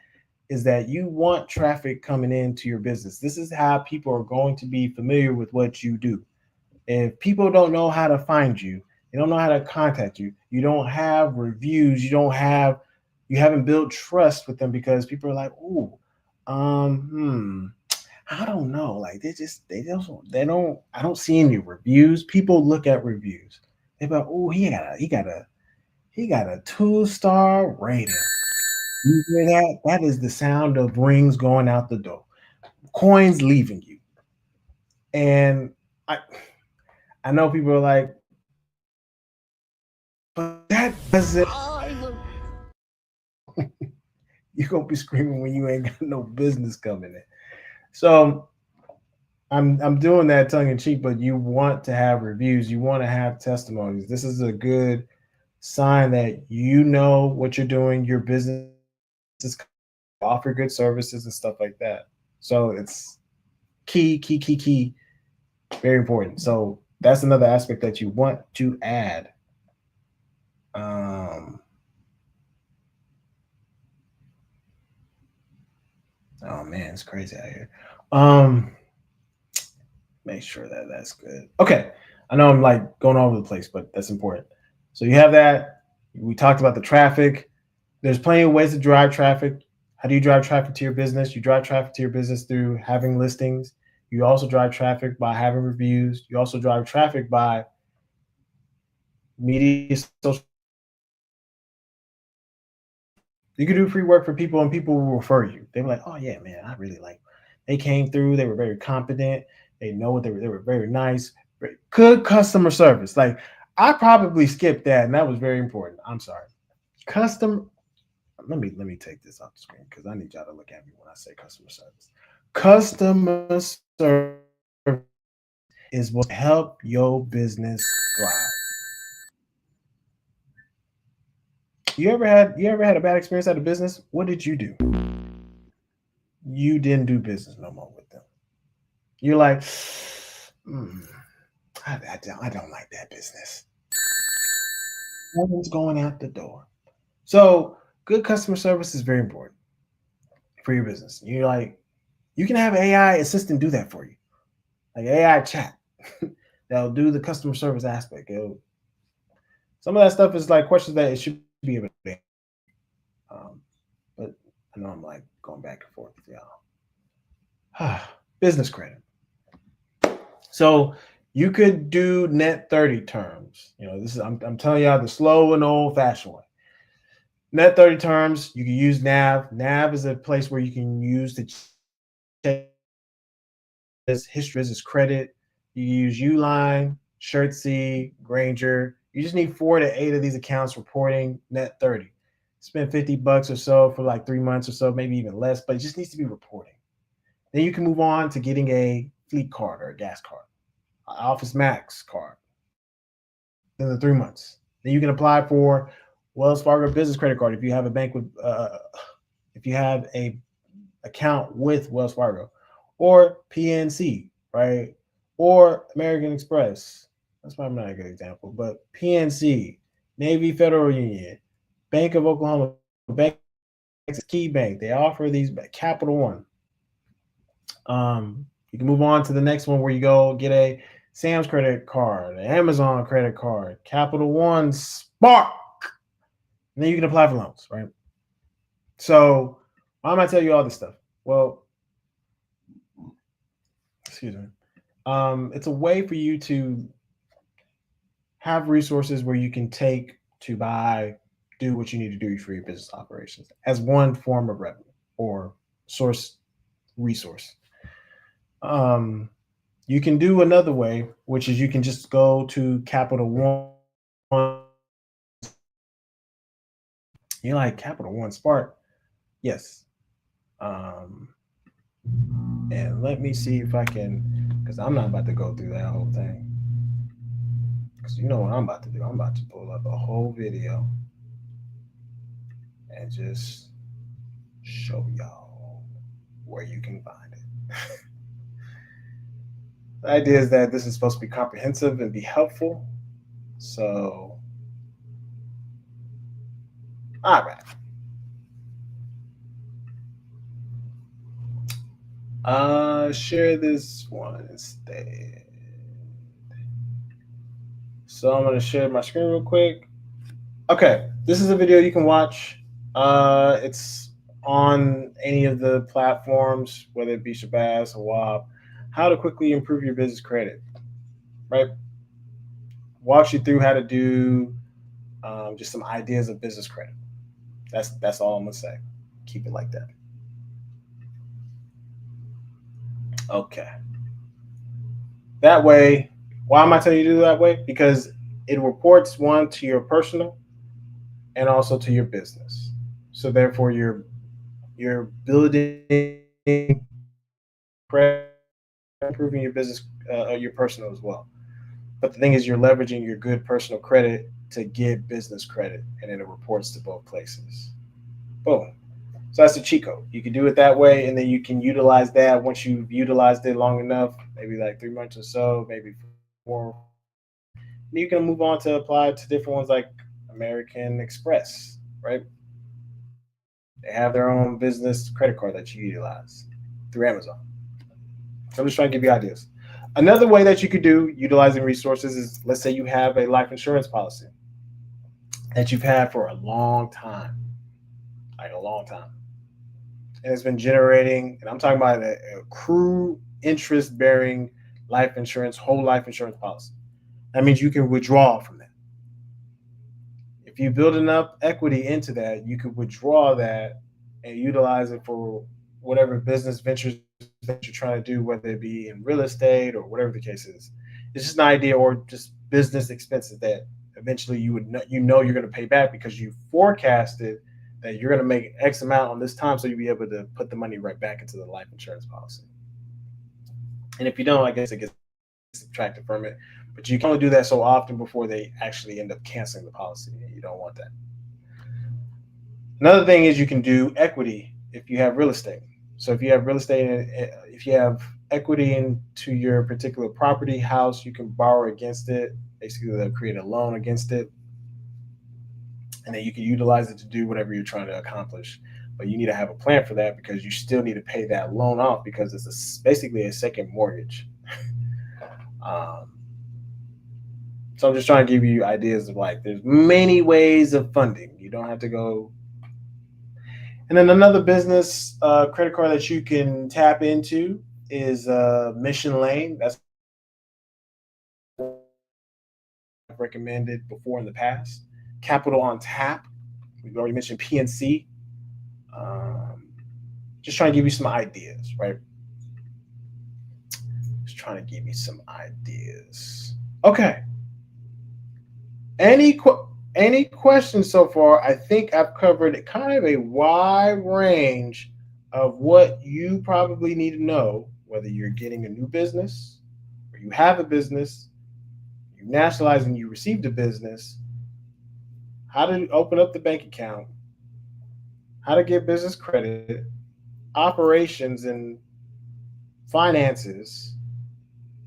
Is that you want traffic coming into your business. This is how people are going to be familiar with what you do. If people don't know how to find you, they don't know how to contact you, you don't have reviews, you haven't built trust with them because people are like, ooh, I don't know. Like they don't I don't see any reviews. People look at reviews. They're like, oh, he got a 2-star rating. You hear that? That is the sound of rings going out the door, coins leaving you. And I I know people are like, but that doesn't. You're gonna be screaming when you ain't got no business coming in. So I'm doing that tongue in cheek, but you want to have reviews, you want to have testimonies. This is a good sign that you know what you're doing, your business is offer good services and stuff like that. So it's key, very important. So that's another aspect that you want to add. Um, oh man, it's crazy out here. Um, Make sure that that's good. Okay, I know I'm like going all over the place, but that's important. So you have that. We talked about the traffic. There's plenty of ways to drive traffic. How do you drive traffic to your business? You drive traffic to your business through having listings. You also drive traffic by having reviews. You also drive traffic by media, social. You can do free work for people, and people will refer you. They're like, "Oh yeah, man, I really like." They came through. They were very competent. They know what they were. They were very nice. Good customer service. Like I probably skipped that, and that was very important. I'm sorry. Custom. Let me take this off the screen because I need y'all to look at me when I say customer service. Customer service is what help your business thrive. You ever had a bad experience at a business? What did you do? You didn't do business no more with them. You're like, mm, I don't like that business. Nothing's going out the door. So good customer service is very important for your business. You're like, you can have AI assistant do that for you, like AI chat. That'll do the customer service aspect. Some of that stuff is like questions that it should be able to answer. Um, but I know I'm like going back and forth with y'all. Business credit. So you could do net 30 terms. This is I'm telling y'all the slow and old fashioned way. Net 30 terms, you can use NAV. NAV is a place where you can use to check history, business credit. You use Uline, Shirtsy, Granger. You just need 4 to 8 of these accounts reporting net 30. Spend $50 or so for like 3 months or so, maybe even less, but it just needs to be reporting. Then you can move on to getting a fleet card or a gas card, an Office Max card. In the 3 months. Then you can apply for Wells Fargo business credit card if you have a bank with, if you have a account with Wells Fargo, or PNC, right, or American Express. That's probably not a good example, but PNC, Navy Federal Union, Bank of Oklahoma, Bank Key Bank. They offer these. Capital One. You can move on to the next one where you go get a Sam's credit card, an Amazon credit card, Capital One, Spark. And then you can apply for loans, right? So why am I telling you all this stuff? Well, excuse me. It's a way for you to have resources where you can take to buy, do what you need to do for your business operations as one form of revenue or source resource. You can do another way, which is you can just go to Capital One. You're like Capital One Spark, yes. And let me see if I can, because I'm not about to go through that whole thing. Because you know what I'm about to do? I'm about to pull up a whole video and just show y'all where you can find it. The idea is that this is supposed to be comprehensive and be helpful. So, all right. Share this one instead. So I'm gonna share my screen real quick. Okay, this is a video you can watch. It's on any of the platforms, whether it be Shabazz or WAP. How to quickly improve your business credit, right? Walks you through how to do just some ideas of business credit. That's all I'm gonna say. Keep it like that. Okay. That way, why am I telling you to do that way? Because it reports one to your personal and also to your business. So therefore, you're building credit, improving your business, your personal as well. But the thing is, you're leveraging your good personal credit to get business credit, and then it reports to both places. Boom. So that's the cheat code. You can do it that way, and then you can utilize that once you've utilized it long enough, maybe like 3 months or so, maybe 4. You can move on to apply to different ones like American Express, right? They have their own business credit card that you utilize through Amazon. So I'm just trying to give you ideas. Another way that you could do utilizing resources is, let's say you have a life insurance policy that you've had for a long time, like a long time. And it's been generating, and I'm talking about a accrued interest bearing life insurance, whole life insurance policy. That means you can withdraw from that. If you build enough equity into that, you could withdraw that and utilize it for whatever business ventures that you're trying to do, whether it be in real estate or whatever the case is. It's just an idea, or just business expenses that eventually you know you're going to pay back because you forecasted that you're going to make X amount on this time, so you'll be able to put the money right back into the life insurance policy. And if you don't, I guess it gets subtracted from it. But you can only do that so often before they actually end up canceling the policy. You don't want that. Another thing is you can do equity if you have real estate. So if you have real estate, if you have equity into your particular property, house, you can borrow against it. Basically, they'll create a loan against it. And then you can utilize it to do whatever you're trying to accomplish. But you need to have a plan for that, because you still need to pay that loan off, because it's basically a second mortgage. Um, So I'm just trying to give you ideas of like there's many ways of funding. You don't have to go. And then another business credit card that you can tap into is Mission Lane. That's I've recommended before in the past. Capital on Tap. We've already mentioned PNC. Um, just trying to give you some ideas, right? Just trying to give you some ideas. Okay. Any any questions so far? I think I've covered kind of a wide range of what you probably need to know, whether you're getting a new business or you have a business, you nationalize and you received a business, how to open up the bank account, how to get business credit, operations and finances,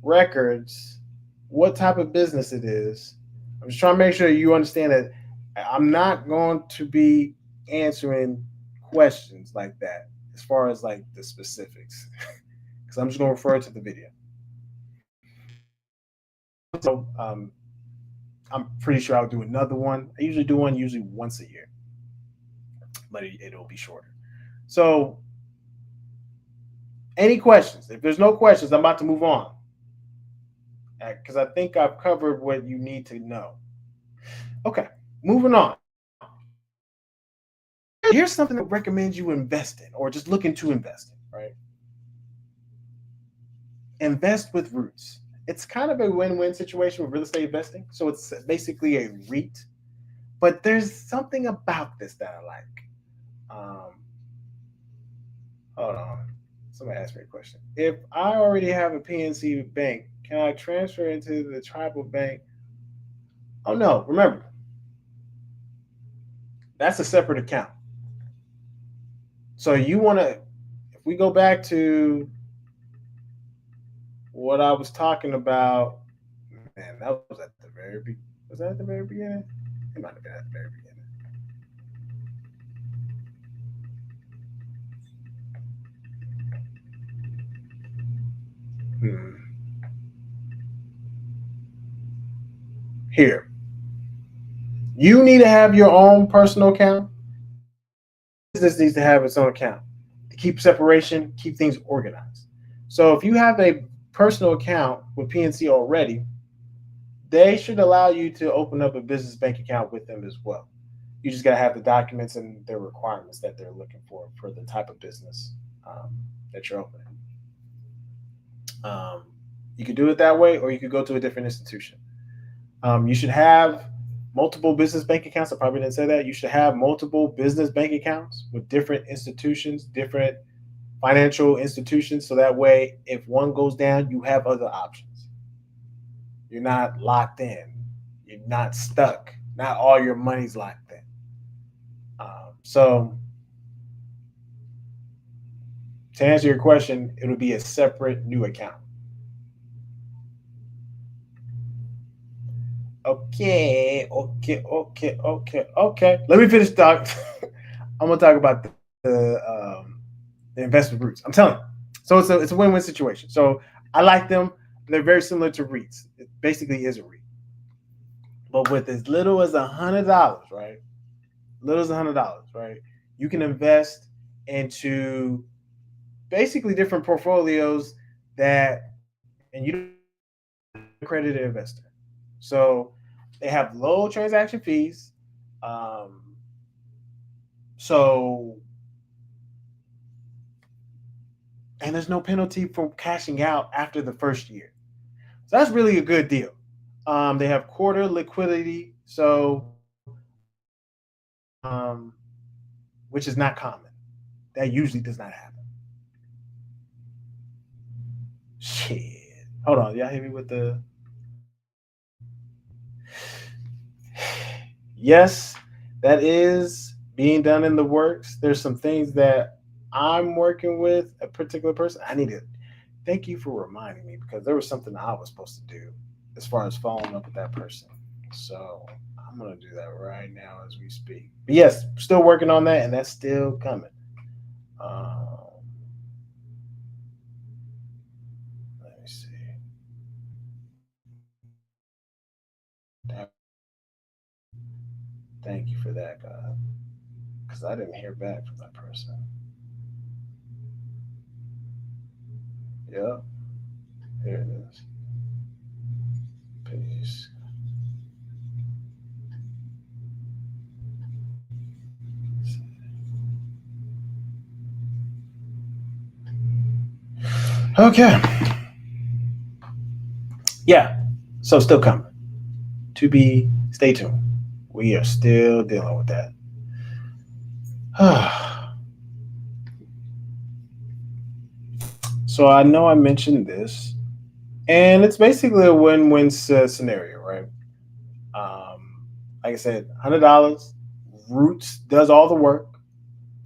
records, what type of business it is. I'm just trying to make sure you understand that I'm not going to be answering questions like that as far as like the specifics, because I'm just going to refer to the video. So I'm pretty sure I'll do another one. I usually do one usually once a year, but it'll be shorter. So, any questions? If there's no questions, I'm about to move on because I think I've covered what you need to know. Okay, moving on. Here's something that recommends you invest in or just looking to invest in, right? Invest with roots. It's kind of a win-win situation with real estate investing. So it's basically a REIT, but there's something about this that I like. Um, hold on. Somebody asked me a question. If I already have a PNC bank, can I transfer into the tribal bank? Oh no, remember, that's a separate account. So you want to, if we go back to what I was talking about, man, that was at the very was that at the very beginning? It might have been at the very beginning. Here, you need to have your own personal account. Business needs to have its own account to keep separation, keep things organized. So if you have a personal account with PNC already, they should allow you to open up a business bank account with them as well. You just got to have the documents and their requirements that they're looking for the type of business that you're opening. Um, you could do it that way, or you could go to a different institution. You should have multiple business bank accounts. I probably didn't say that. You should have multiple business bank accounts with different institutions, different financial institutions. So that way, if one goes down, you have other options. You're not locked in. You're not stuck. Not all your money's locked in. So to answer your question, it'll be a separate new account. Okay. Let me finish talk. I'm gonna talk about the investment roots. I'm telling you. So it's a win-win situation. So I like them. They're very similar to REITs. It basically is a REIT, but with as little as $100, right? Little as $100, right? You can invest into basically different portfolios that, and you don't accredited investor. So they have low transaction fees. Um, so and there's no penalty for cashing out after the first year. So that's really a good deal. They have quarter liquidity, so um, which is not common. That usually does not happen. Shit. Hold on, y'all hit me with the. Yes, that is being done in the works. There's some things that I'm working with a particular person. I need to thank you for reminding me because there was something I was supposed to do as far as following up with that person. So I'm gonna do that right now as we speak. But yes, still working on that, and that's still coming. Um, let me see. That- Thank you for that, God, because I didn't hear back from that person. Yep, here it is. Peace. Okay. Yeah. So still coming. To be. Stay tuned. We are still dealing with that. So I know I mentioned this, and it's basically a win-win scenario, right? Um, like I said, $100. Roots does all the work,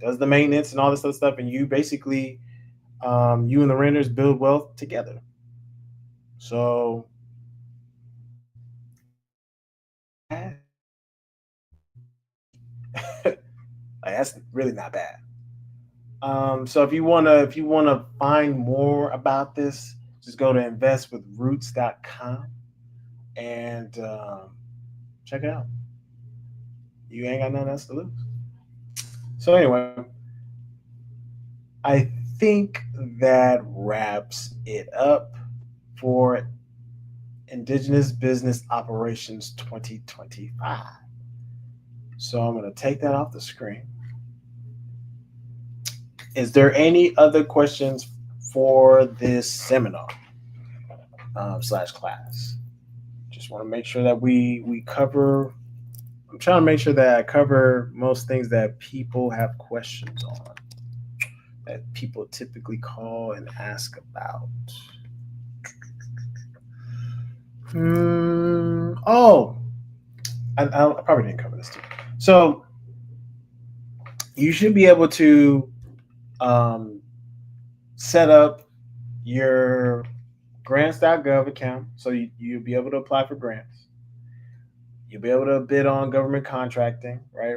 does the maintenance and all this other stuff, and you basically, you and the renters build wealth together. So like, that's really not bad. So if you wanna find more about this, just go to investwithroots.com and check it out. You ain't got nothing else to lose. So anyway, I think that wraps it up for Indigenous Business Operations 2025. So I'm going to take that off the screen. Is there any other questions for this seminar slash class? Just want to make sure that we cover. I'm trying to make sure that I cover most things that people have questions on, that people typically call and ask about. Oh, I probably didn't cover this too. So you should be able to um, set up your grants.gov account. So you'll be able to apply for grants. You'll be able to bid on government contracting, right?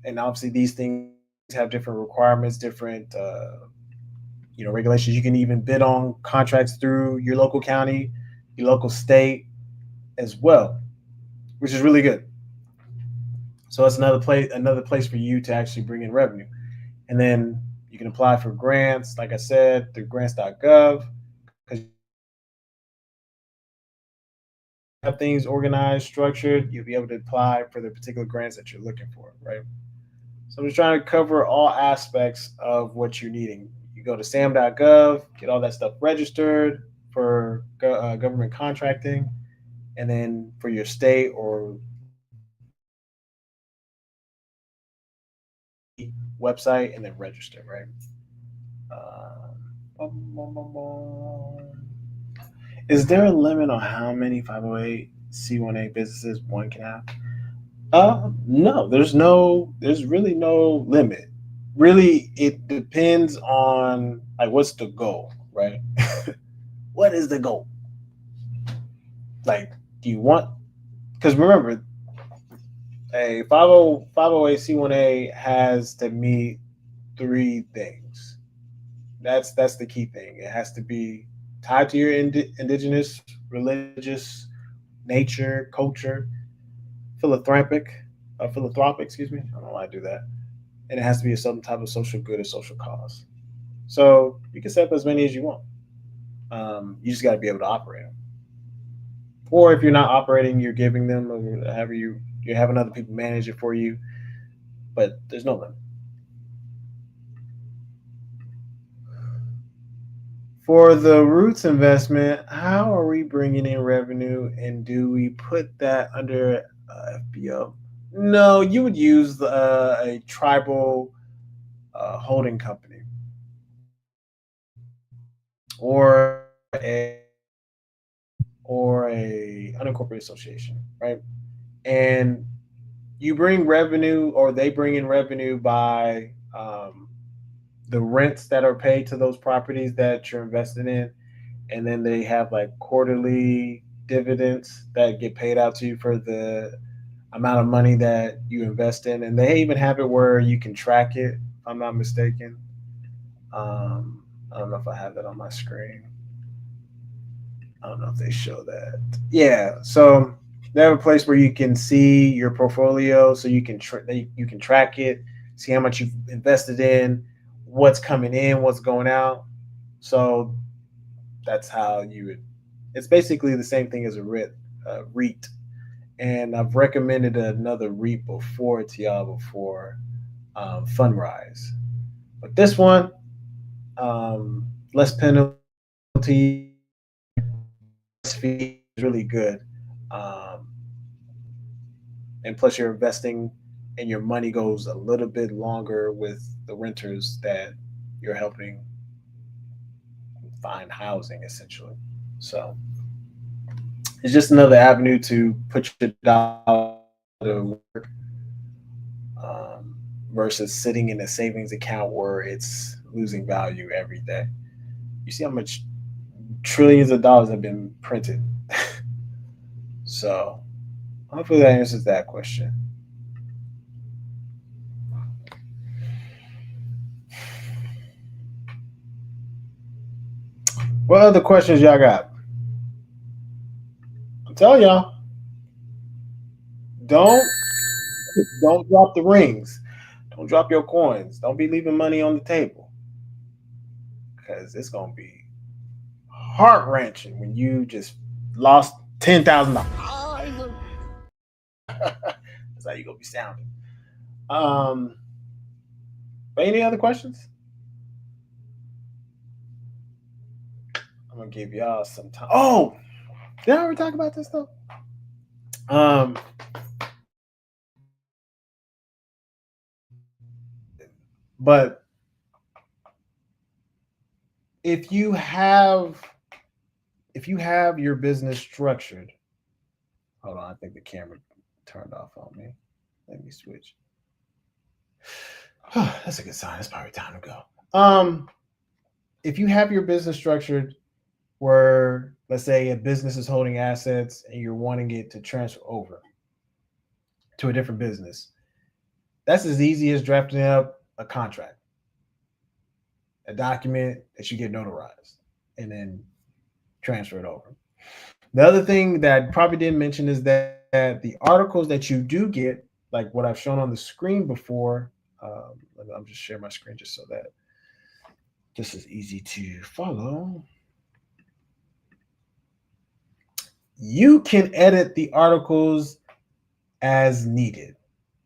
And obviously, these things have different requirements, different regulations. You can even bid on contracts through your local county, your local state as well, which is really good. So that's another place for you to actually bring in revenue. And then you can apply for grants, like I said, through grants.gov, because have things organized, structured, you'll be able to apply for the particular grants that you're looking for, right? So I'm just trying to cover all aspects of what you're needing. You go to sam.gov, get all that stuff registered for government contracting, and then for your state or website, and then register, right? Is there a limit on how many 508c1A businesses one can have? No, there's really no limit. Really, it depends on like what's the goal, right? What is the goal? Like, do you want? Because remember, a 508c1A has to meet three things. That's the key thing. It has to be tied to your indigenous, religious, nature, culture, philanthropic, excuse me. I don't know why I do that. And it has to be a some type of social good or social cause. So you can set up as many as you want. You just got to be able to operate them. Or if you're not operating, you're giving them, or however you're having other people manage it for you. But there's no limit. For the roots investment, how are we bringing in revenue, and do we put that under FBO? No, you would use a tribal holding company or a unincorporated association, right? And you bring revenue, or they bring in revenue by the rents that are paid to those properties that you're invested in, and then they have like quarterly dividends that get paid out to you for the amount of money that you invest in, and they even have it where you can track it. If I'm not mistaken. Um, I don't know if I have that on my screen. I don't know if they show that. Yeah, so they have a place where you can see your portfolio, so you can track it, see how much you've invested in, what's coming in, what's going out. So that's how you would. It's basically the same thing as a REIT, and I've recommended another REIT before to y'all before, Fundrise, but this one, less penalties, less fees, really good. Um, and plus you're investing and your money goes a little bit longer with the renters that you're helping find housing essentially. So it's just another avenue to put your dollar to work, versus sitting in a savings account where it's losing value every day. You see how much trillions of dollars have been printed. So hopefully that answers that question. What other questions y'all got? I'm telling y'all, don't don't drop the rings. Don't drop your coins. Don't be leaving money on the table because it's gonna be heart wrenching when you just lost $10,000. That's how you gonna be sounding. Um, but any other questions? I'm gonna give y'all some time. Oh, did I ever talk about this though? Um, but if you have if you have your business structured, hold on, I think the camera turned off on me. Let me switch. That's a good sign. It's probably time to go. If you have your business structured where, let's say, a business is holding assets and you're wanting it to transfer over to a different business, that's as easy as drafting up a contract, a document that you get notarized, and then transfer it over. The other thing that I probably didn't mention is that the articles that you do get, like what I've shown on the screen before, I'm just sharing my screen just so that this is easy to follow. You can edit the articles as needed.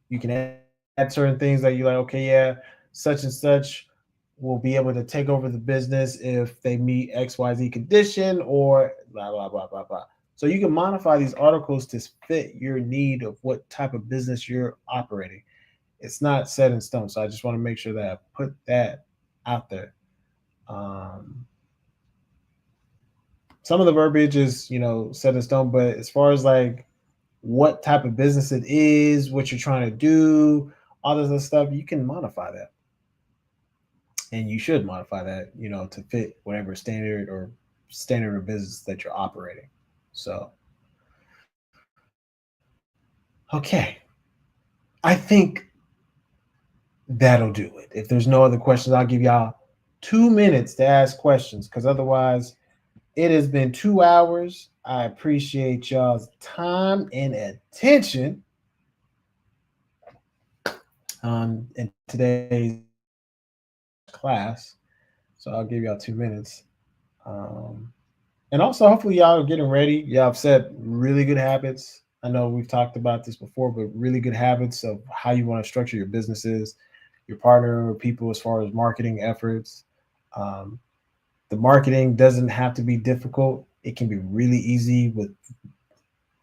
You can add certain things that you like, okay, yeah, such and such will be able to take over the business if they meet XYZ condition or blah, blah, blah, blah, blah. So you can modify these articles to fit your need of what type of business you're operating. It's not set in stone. So I just want to make sure that I put that out there. Um, some of the verbiage is, set in stone, but as far as like what type of business it is, what you're trying to do, all this other stuff, you can modify that. And you should modify that, to fit whatever standard of business that you're operating. So, okay. I think that'll do it. If there's no other questions, I'll give y'all 2 minutes to ask questions because otherwise, it has been 2 hours. I appreciate y'all's time and attention in today's class. So I'll give y'all 2 minutes. Um, and also, hopefully, y'all are getting ready. Y'all have set really good habits. I know we've talked about this before, but really good habits of how you want to structure your businesses, your partner with people as far as marketing efforts. Um, the marketing doesn't have to be difficult. It can be really easy with,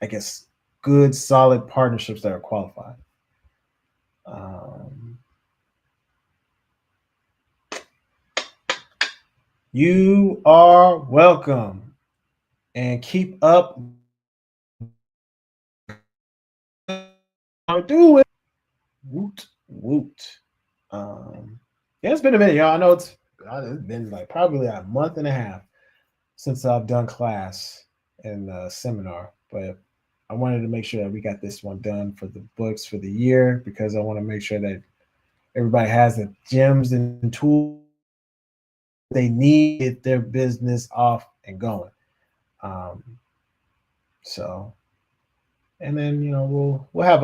I guess, good, solid partnerships that are qualified. Um, you are welcome and keep up doing. Woot woot. Yeah, it's been a minute, y'all. I know it's been like probably a month and a half since I've done class and seminar, but I wanted to make sure that we got this one done for the books for the year because I want to make sure that everybody has the gems and tools they need to get their business off and going. So, and then we'll have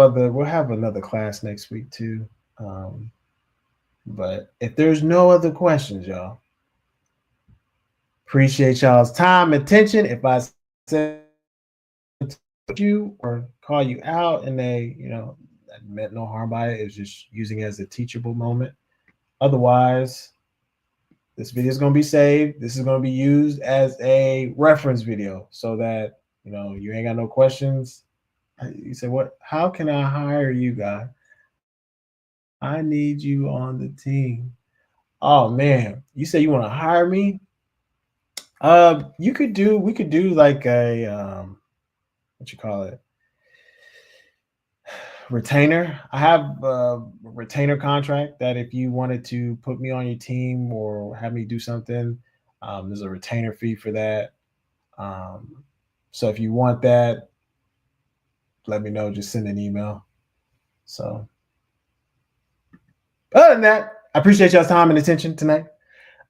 another class next week too. Um, but if there's no other questions, y'all, appreciate y'all's time and attention. If I said you or call you out and they, that meant no harm by it, it's just using it as a teachable moment. Otherwise, this video is going to be saved. This is going to be used as a reference video so that, you ain't got no questions. You say, what? How can I hire you, guy? I need you on the team. Oh man, you say you want to hire me? We could do like a what you call it? Retainer. I have a retainer contract that if you wanted to put me on your team or have me do something, there's a retainer fee for that. So if you want that, let me know. Just send an email. So other than that, I appreciate y'all's time and attention tonight.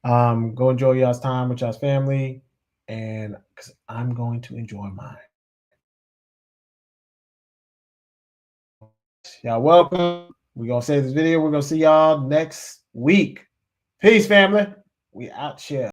Go enjoy y'all's time with y'all's family, and because I'm going to enjoy mine. Y'all welcome. We're gonna save this video. We're gonna see y'all next week. Peace, family. We out here.